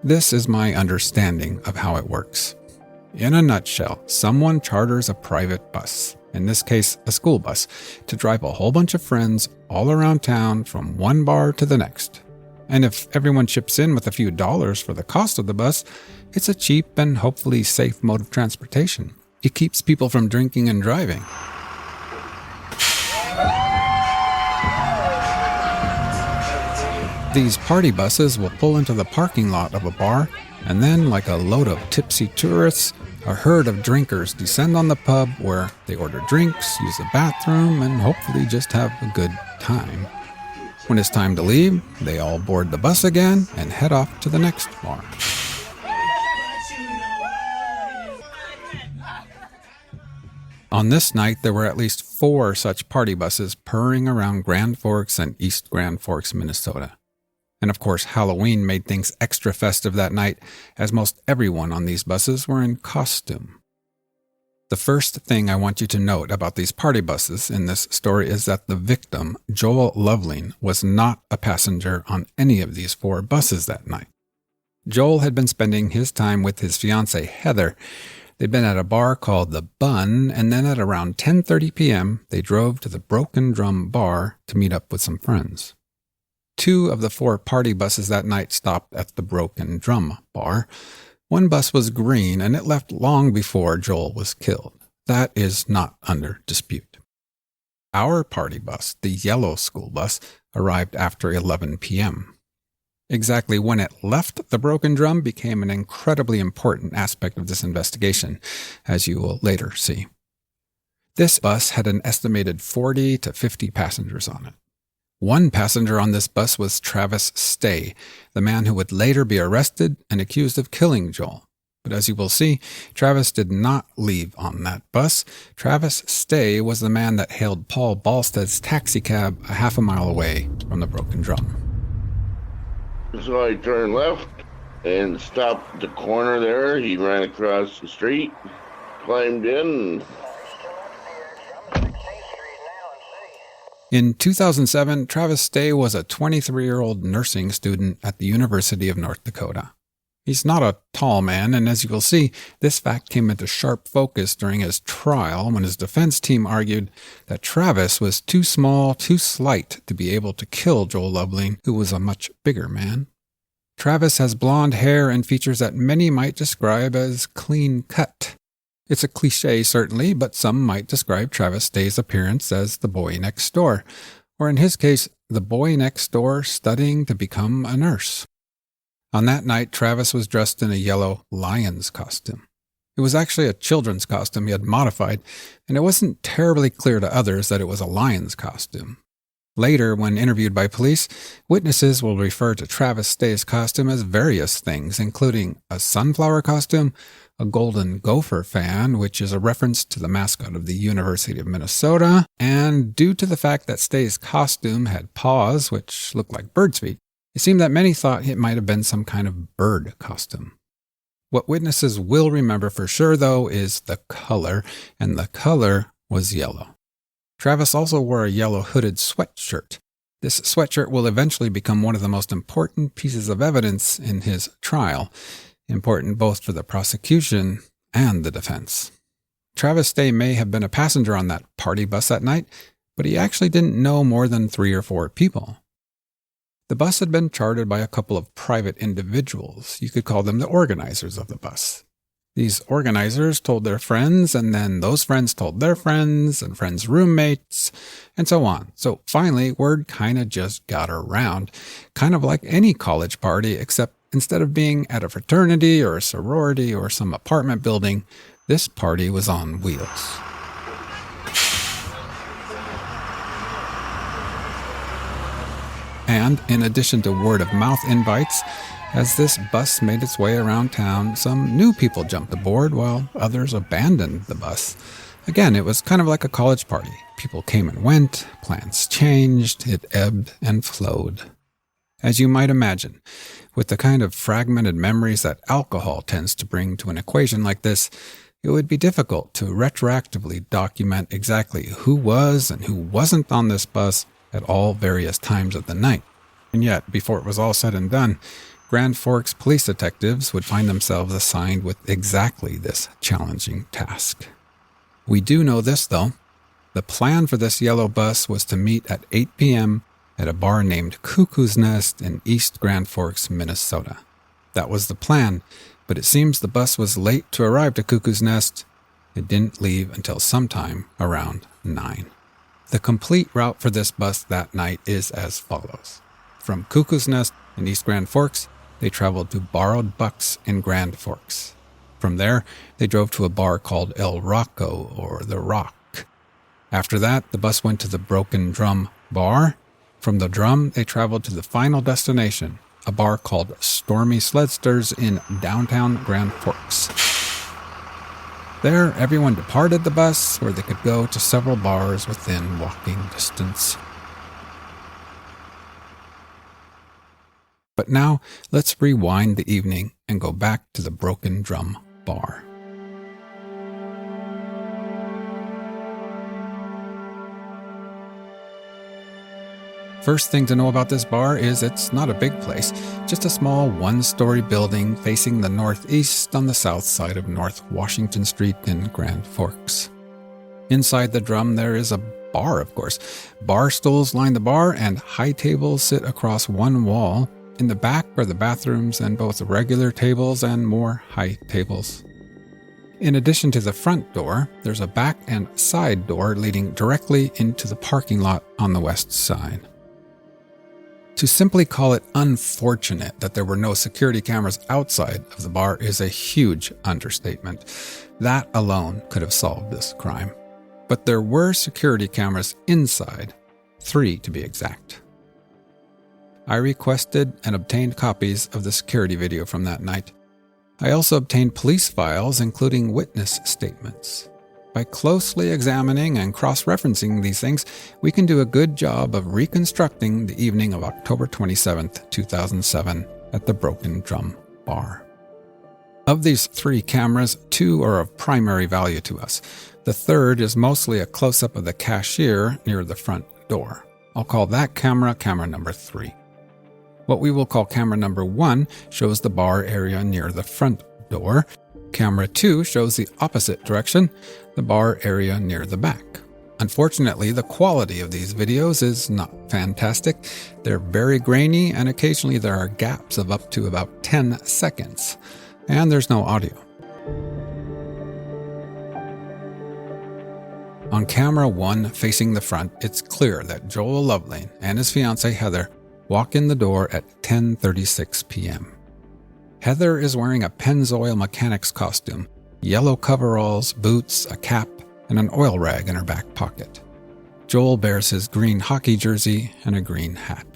A: This is my understanding of how it works. In a nutshell, someone charters a private bus, in this case a school bus, to drive a whole bunch of friends all around town from one bar to the next. And if everyone chips in with a few dollars for the cost of the bus, it's a cheap and hopefully safe mode of transportation. It keeps people from drinking and driving. These party buses will pull into the parking lot of a bar, and then, like a load of tipsy tourists, a herd of drinkers descend on the pub where they order drinks, use a bathroom, and hopefully just have a good time. When it's time to leave, they all board the bus again and head off to the next bar. On this night, there were at least 4 such party buses purring around Grand Forks and East Grand Forks, Minnesota. And of course, Halloween made things extra festive that night, as most everyone on these buses were in costume. The first thing I want you to note about these party buses in this story is that the victim, Joel Lovelien, was not a passenger on any of these 4 buses that night. Joel had been spending his time with his fiancée, Heather. They'd been at a bar called The Bun, and then at around 10:30 p.m., they drove to the Broken Drum Bar to meet up with some friends. 2 of the 4 party buses that night stopped at the Broken Drum Bar. One bus was green, and it left long before Joel was killed. That is not under dispute. Our party bus, the yellow school bus, arrived after 11 p.m. Exactly when it left the Broken Drum became an incredibly important aspect of this investigation, as you will later see. This bus had an estimated 40 to 50 passengers on it. One passenger on this bus was Travis Stay, the man who would later be arrested and accused of killing Joel. But as you will see, Travis did not leave on that bus. Travis Stay was the man that hailed Paul Balstead's taxicab a half a mile away from the Broken Drum.
D: So I turned left and stopped at the corner there. He ran across the street, climbed in.
A: In 2007, Travis Stay was a 23-year-old nursing student at the University of North Dakota. He's not a tall man, and as you will see, this fact came into sharp focus during his trial when his defense team argued that Travis was too small, too slight to be able to kill Joel Lovelien, who was a much bigger man. Travis has blonde hair and features that many might describe as clean cut. It's a cliche, certainly, but some might describe Travis Stay's appearance as the boy next door, or in his case, the boy next door studying to become a nurse. On that night, Travis was dressed in a yellow lion's costume. It was actually a children's costume he had modified, and it wasn't terribly clear to others that it was a lion's costume. Later, when interviewed by police, witnesses will refer to Travis Stay's costume as various things, including a sunflower costume, a golden gopher fan, which is a reference to the mascot of the University of Minnesota, and due to the fact that Stay's costume had paws, which looked like bird's feet, it seemed that many thought it might have been some kind of bird costume. What witnesses will remember for sure, though, is the color, and the color was yellow. Travis also wore a yellow hooded sweatshirt. This sweatshirt will eventually become one of the most important pieces of evidence in his trial, important both for the prosecution and the defense. Travis Stay may have been a passenger on that party bus that night, but he actually didn't know more than 3 or 4 people. The bus had been chartered by a couple of private individuals. You could call them the organizers of the bus. These organizers told their friends, and then those friends told their friends, and friends' roommates, and so on. So finally, word kind of just got around, kind of like any college party, except instead of being at a fraternity or a sorority or some apartment building, this party was on wheels. And in addition to word-of-mouth invites, as this bus made its way around town, some new people jumped aboard while others abandoned the bus. Again, it was kind of like a college party. People came and went, plans changed, it ebbed and flowed. As you might imagine, with the kind of fragmented memories that alcohol tends to bring to an equation like this, it would be difficult to retroactively document exactly who was and who wasn't on this bus at all various times of the night. And yet, before it was all said and done, Grand Forks police detectives would find themselves assigned with exactly this challenging task. We do know this, though. The plan for this yellow bus was to meet at 8 p.m. at a bar named Cuckoo's Nest in East Grand Forks, Minnesota. That was the plan, but it seems the bus was late to arrive to Cuckoo's Nest. It didn't leave until sometime around 9. The complete route for this bus that night is as follows. From Cuckoo's Nest in East Grand Forks, they traveled to Borrowed Bucks in Grand Forks. From there, they drove to a bar called El Rocco, or The Rock. After that, the bus went to the Broken Drum Bar, From the Drum, they traveled to the final destination, a bar called Stormy Sledsters in downtown Grand Forks. There, everyone departed the bus, where they could go to several bars within walking distance. But now, let's rewind the evening and go back to the Broken Drum bar. First thing to know about this bar is it's not a big place, just a small one-story building facing the northeast on the south side of North Washington Street in Grand Forks. Inside the Drum there is a bar, of course. Bar stools line the bar and high tables sit across one wall. In the back are the bathrooms and both regular tables and more high tables. In addition to the front door, there's a back and side door leading directly into the parking lot on the west side. To simply call it unfortunate that there were no security cameras outside of the bar is a huge understatement. That alone could have solved this crime. But there were security cameras inside, 3 to be exact. I requested and obtained copies of the security video from that night. I also obtained police files, including witness statements. By closely examining and cross-referencing these things, we can do a good job of reconstructing the evening of October 27th, 2007 at the Broken Drum Bar. Of these 3 cameras, 2 are of primary value to us. The third is mostly a close-up of the cashier near the front door. I'll call that camera number 3. What we will call camera number 1 shows the bar area near the front door. Camera 2 shows the opposite direction, the bar area near the back. Unfortunately, the quality of these videos is not fantastic. They're very grainy, and occasionally there are gaps of up to about 10 seconds. And there's no audio. On camera 1 facing the front, it's clear that Joel Lovelien and his fiancée Heather walk in the door at 10:36 p.m. Heather is wearing a Pennzoil mechanic's costume, yellow coveralls, boots, a cap, and an oil rag in her back pocket. Joel bears his green hockey jersey and a green hat.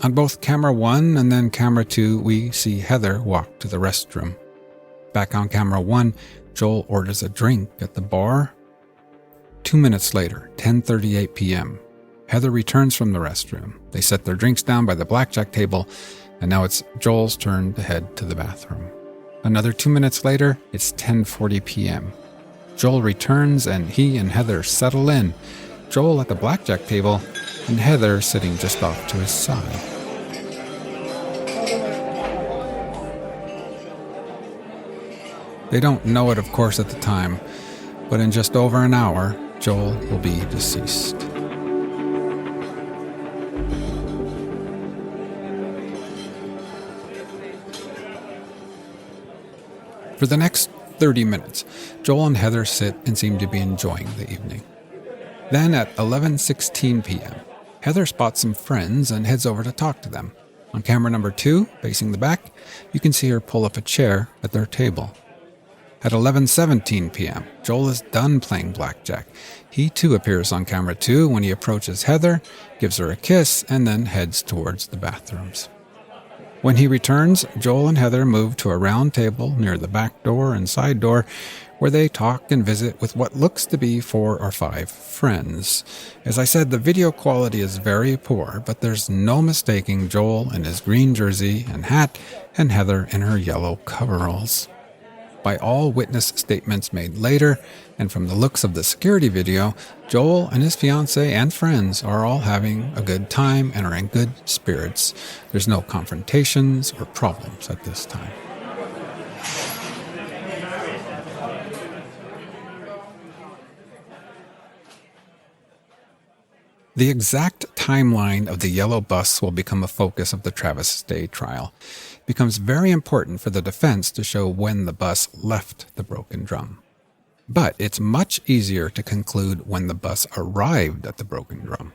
A: On both camera 1 and then camera 2, we see Heather walk to the restroom. Back on camera 1, Joel orders a drink at the bar. 2 minutes later, 10:38 p.m., Heather returns from the restroom. They set their drinks down by the blackjack table, and now it's Joel's turn to head to the bathroom. Another 2 minutes later, it's 10:40 p.m. Joel returns and he and Heather settle in, Joel at the blackjack table and Heather sitting just off to his side. They don't know it, of course, at the time, but in just over an hour, Joel will be deceased. For the next 30 minutes, Joel and Heather sit and seem to be enjoying the evening. Then at 11:16 p.m., Heather spots some friends and heads over to talk to them. On camera number 2, facing the back, you can see her pull up a chair at their table. At 11:17 p.m., Joel is done playing blackjack. He too appears on camera 2 when he approaches Heather, gives her a kiss, and then heads towards the bathrooms. When he returns, Joel and Heather move to a round table near the back door and side door where they talk and visit with what looks to be 4 or 5 friends. As I said, the video quality is very poor, but there's no mistaking Joel in his green jersey and hat and Heather in her yellow coveralls. By all witness statements made later, and from the looks of the security video, Joel and his fiancée and friends are all having a good time and are in good spirits. There's no confrontations or problems at this time. The exact timeline of the yellow bus will become a focus of the Travis Day trial. It becomes very important for the defense to show when the bus left the Broken Drum. But it's much easier to conclude when the bus arrived at the Broken Drum.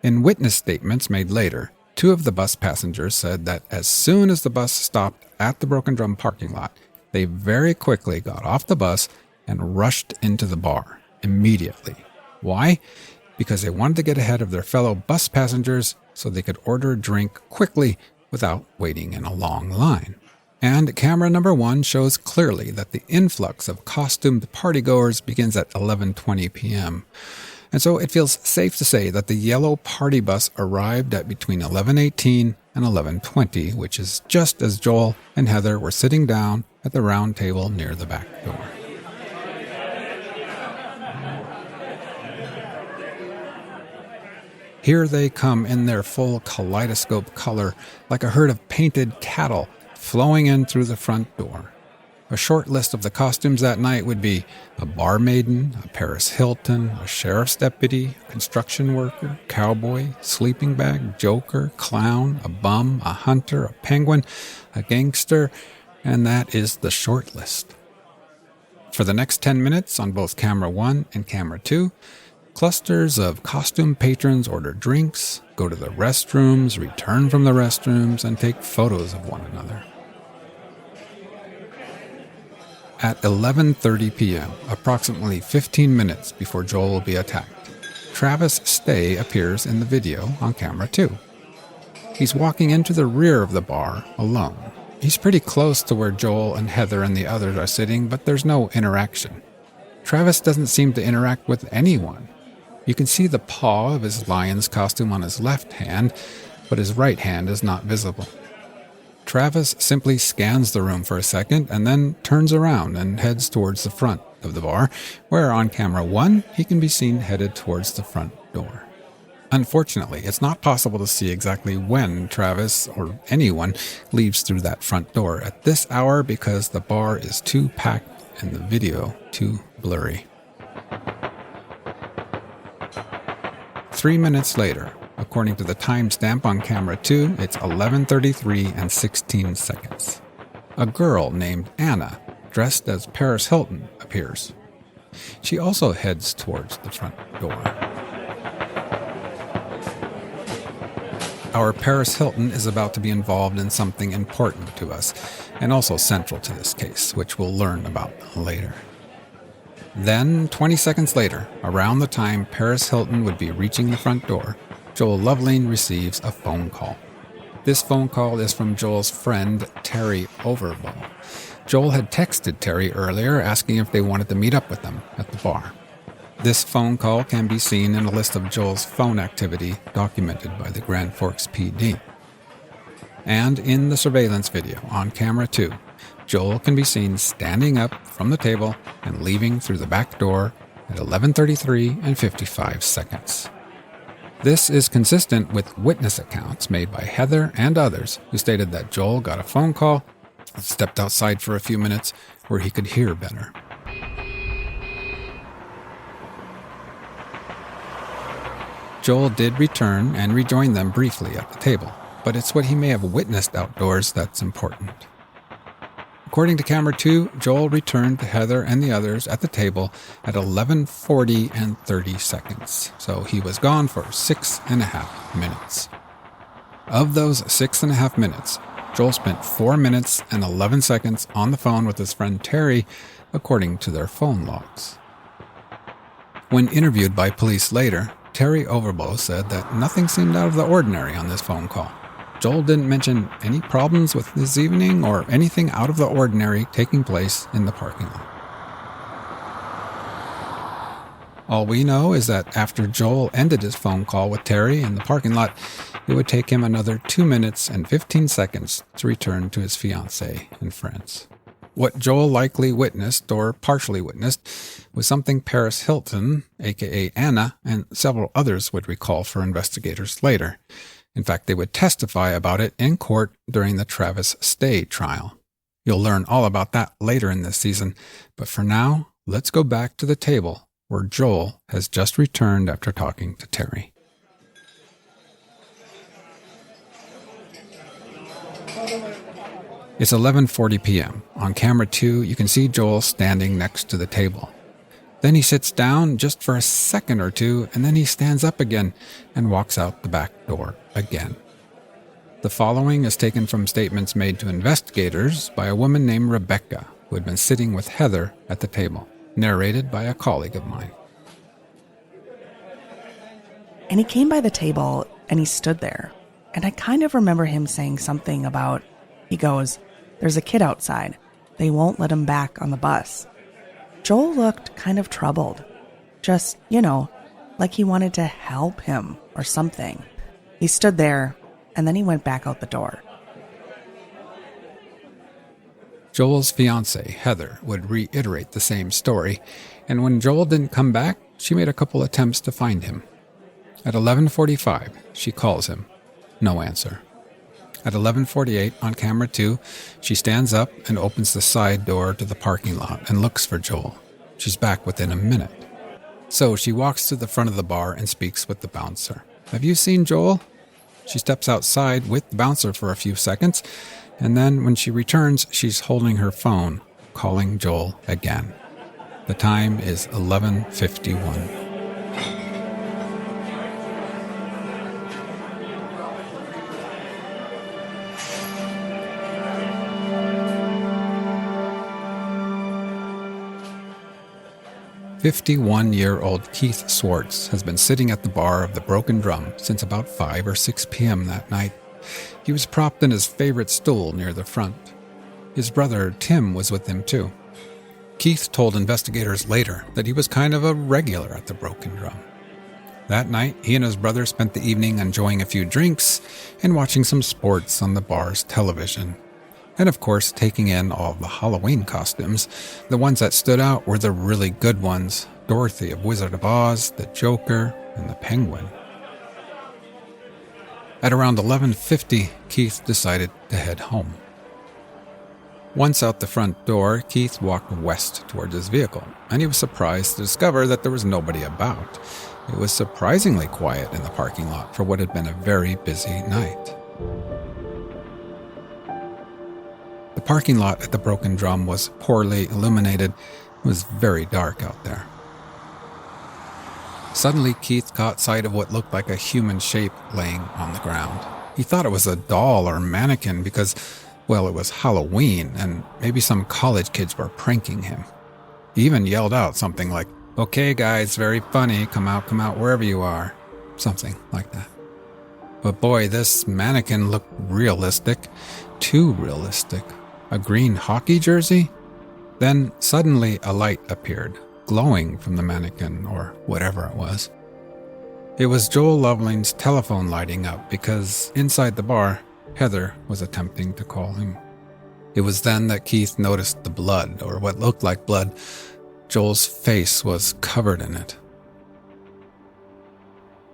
A: In witness statements made later, 2 of the bus passengers said that as soon as the bus stopped at the Broken Drum parking lot, they very quickly got off the bus and rushed into the bar immediately. Why? because they wanted to get ahead of their fellow bus passengers so they could order a drink quickly without waiting in a long line. And camera number 1 shows clearly that the influx of costumed partygoers begins at 11:20 p.m. And so it feels safe to say that the yellow party bus arrived at between 11:18 and 11:20, which is just as Joel and Heather were sitting down at the round table near the back door. Here they come in their full kaleidoscope color, like a herd of painted cattle, flowing in through the front door. A short list of the costumes that night would be a barmaiden, a Paris Hilton, a sheriff's deputy, a construction worker, cowboy, sleeping bag, joker, clown, a bum, a hunter, a penguin, a gangster, and that is the short list. For the next 10 minutes on both camera 1 and camera 2, clusters of costume patrons order drinks, go to the restrooms, return from the restrooms, and take photos of one another. At 11:30 p.m., approximately 15 minutes before Joel will be attacked, Travis Stay appears in the video on camera 2. He's walking into the rear of the bar alone. He's pretty close to where Joel and Heather and the others are sitting, but there's no interaction. Travis doesn't seem to interact with anyone. You can see the paw of his lion's costume on his left hand, but his right hand is not visible. Travis simply scans the room for a second and then turns around and heads towards the front of the bar, where on camera 1, he can be seen headed towards the front door. Unfortunately, it's not possible to see exactly when Travis or anyone leaves through that front door at this hour because the bar is too packed and the video too blurry. 3 minutes later, according to the timestamp on camera 2, it's 11:33 and 16 seconds. A girl named Anna, dressed as Paris Hilton, appears. She also heads towards the front door. Our Paris Hilton is about to be involved in something important to us, and also central to this case, which we'll learn about later. Then, 20 seconds later, around the time Paris Hilton would be reaching the front door, Joel Lovelien receives a phone call. This phone call is from Joel's friend, Terry Overbo. Joel had texted Terry earlier asking if they wanted to meet up with them at the bar. This phone call can be seen in a list of Joel's phone activity documented by the Grand Forks PD. And in the surveillance video on camera 2, Joel can be seen standing up from the table and leaving through the back door at 11:33 and 55 seconds. This is consistent with witness accounts made by Heather and others who stated that Joel got a phone call and stepped outside for a few minutes where he could hear better. Joel did return and rejoin them briefly at the table, but it's what he may have witnessed outdoors that's important. According to camera 2, Joel returned to Heather and the others at the table at 11:40 and 30 seconds, so he was gone for 6.5 minutes. Of those 6.5 minutes, Joel spent 4 minutes and 11 seconds on the phone with his friend Terry, according to their phone logs. When interviewed by police later, Terry Overbo said that nothing seemed out of the ordinary on this phone call. Joel didn't mention any problems with this evening or anything out of the ordinary taking place in the parking lot. All we know is that after Joel ended his phone call with Terry in the parking lot, it would take him another 2 minutes and 15 seconds to return to his fiancée and friends. What Joel likely witnessed, or partially witnessed, was something Paris Hilton, aka Anna, and several others would recall for investigators later. In fact, they would testify about it in court during the Travis Stay trial. You'll learn all about that later in this season, but for now, let's go back to the table where Joel has just returned after talking to Terry. It's 11:40 p.m. On camera 2, you can see Joel standing next to the table. Then he sits down just for a second or two, and then he stands up again and walks out the back door again. The following is taken from statements made to investigators by a woman named Rebecca, who had been sitting with Heather at the table, narrated by a colleague of mine.
M: And he came by the table and he stood there. And I kind of remember him saying something about, he goes, "There's a kid outside. They won't let him back on the bus." Joel looked kind of troubled. Just, like he wanted to help him or something. He stood there and then he went back out the door.
A: Joel's fiancée, Heather, would reiterate the same story, and when Joel didn't come back, she made a couple attempts to find him. At 11:45, she calls him. No answer. At 11:48, on camera 2, she stands up and opens the side door to the parking lot and looks for Joel. She's back within a minute. So she walks to the front of the bar and speaks with the bouncer. "Have you seen Joel?" She steps outside with the bouncer for a few seconds, and then when she returns, she's holding her phone, calling Joel again. The time is 11:51. "51-year-old Keith Swartz has been sitting at the bar of the Broken Drum since about 5 or 6 p.m. that night. He was propped in his favorite stool near the front. His brother, Tim, was with him too. Keith told investigators later that he was kind of a regular at the Broken Drum. That night, he and his brother spent the evening enjoying a few drinks and watching some sports on the bar's television. And of course, taking in all the Halloween costumes. The ones that stood out were the really good ones: Dorothy of Wizard of Oz, the Joker, and the Penguin. At around 11:50, Keith decided to head home. Once out the front door, Keith walked west towards his vehicle, and he was surprised to discover that there was nobody about. It was surprisingly quiet in the parking lot for what had been a very busy night. The parking lot at the Broken Drum was poorly illuminated. It was very dark out there. Suddenly, Keith caught sight of what looked like a human shape laying on the ground. He thought it was a doll or mannequin because, well, it was Halloween and maybe some college kids were pranking him. He even yelled out something like, "Okay, guys, very funny, come out wherever you are." Something like that. But boy, this mannequin looked realistic. Too realistic. A green hockey jersey? Then suddenly a light appeared, glowing from the mannequin or whatever it was. It was Joel Lovelien's telephone lighting up because inside the bar, Heather was attempting to call him. It was then that Keith noticed the blood, or what looked like blood. Joel's face was covered in it.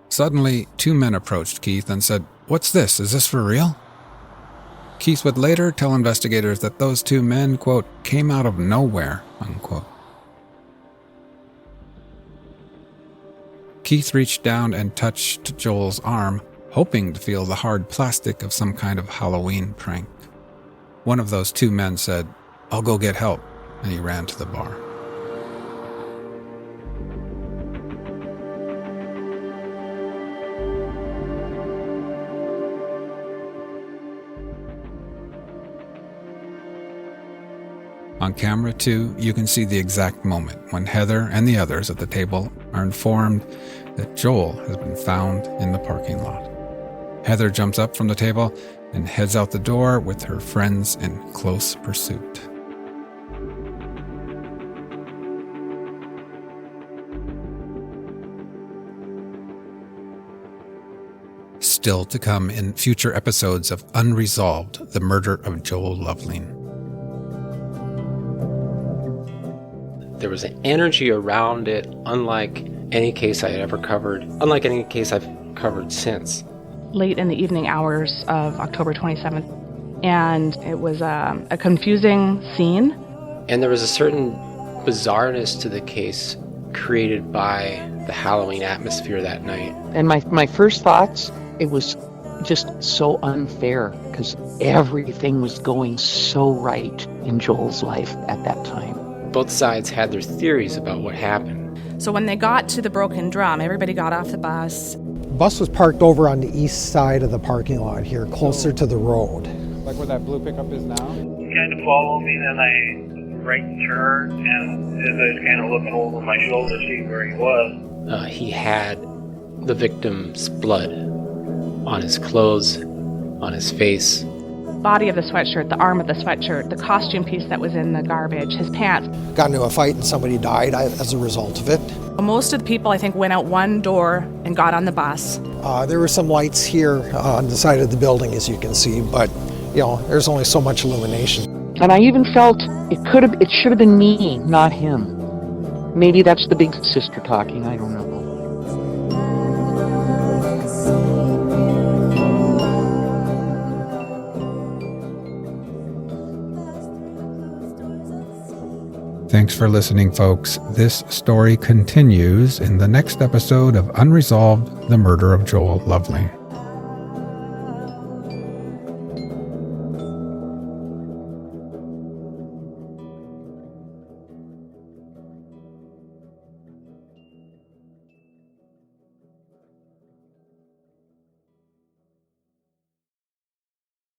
A: Suddenly, 2 men approached Keith and said, "What's this? Is this for real?" Keith would later tell investigators that those 2 men, quote, "came out of nowhere," unquote. Keith reached down and touched Joel's arm, hoping to feel the hard plastic of some kind of Halloween prank. One of those 2 men said, "I'll go get help," and he ran to the bar. On camera 2, you can see the exact moment when Heather and the others at the table are informed that Joel has been found in the parking lot. Heather jumps up from the table and heads out the door with her friends in close pursuit. Still to come in future episodes of Unresolved, the Murder of Joel Lovelien.
F: There was an energy around it unlike any case I had ever covered, unlike any case I've covered since.
G: Late in the evening hours of October 27th, and it was a confusing scene.
F: And there was a certain bizarreness to the case created by the Halloween atmosphere that night.
H: And my first thoughts, it was just so unfair because everything was going so right in Joel's life at that time.
F: Both sides had their theories about what happened.
I: So when they got to the Broken Drum, everybody got off the bus.
J: The bus was parked over on the east side of the parking lot here, closer to the road.
K: Like where that blue pickup is now?
L: He kind of followed me, then I right turn, and as I was kind of looking over my shoulder to see where he was.
F: He had the victim's blood on his clothes, on his face.
G: Body of the sweatshirt, the arm of the sweatshirt, the costume piece that was in the garbage, his pants.
J: Got into a fight and somebody died as a result of it.
I: Most of the people, I think, went out one door and got on the bus.
J: There were some lights here on the side of the building, as you can see, but there's only so much illumination.
H: And I even felt it should have been me, not him. Maybe that's the big sister talking, I don't know.
A: Thanks for listening, folks. This story continues in the next episode of Unresolved, the Murder of Joel Lovelien.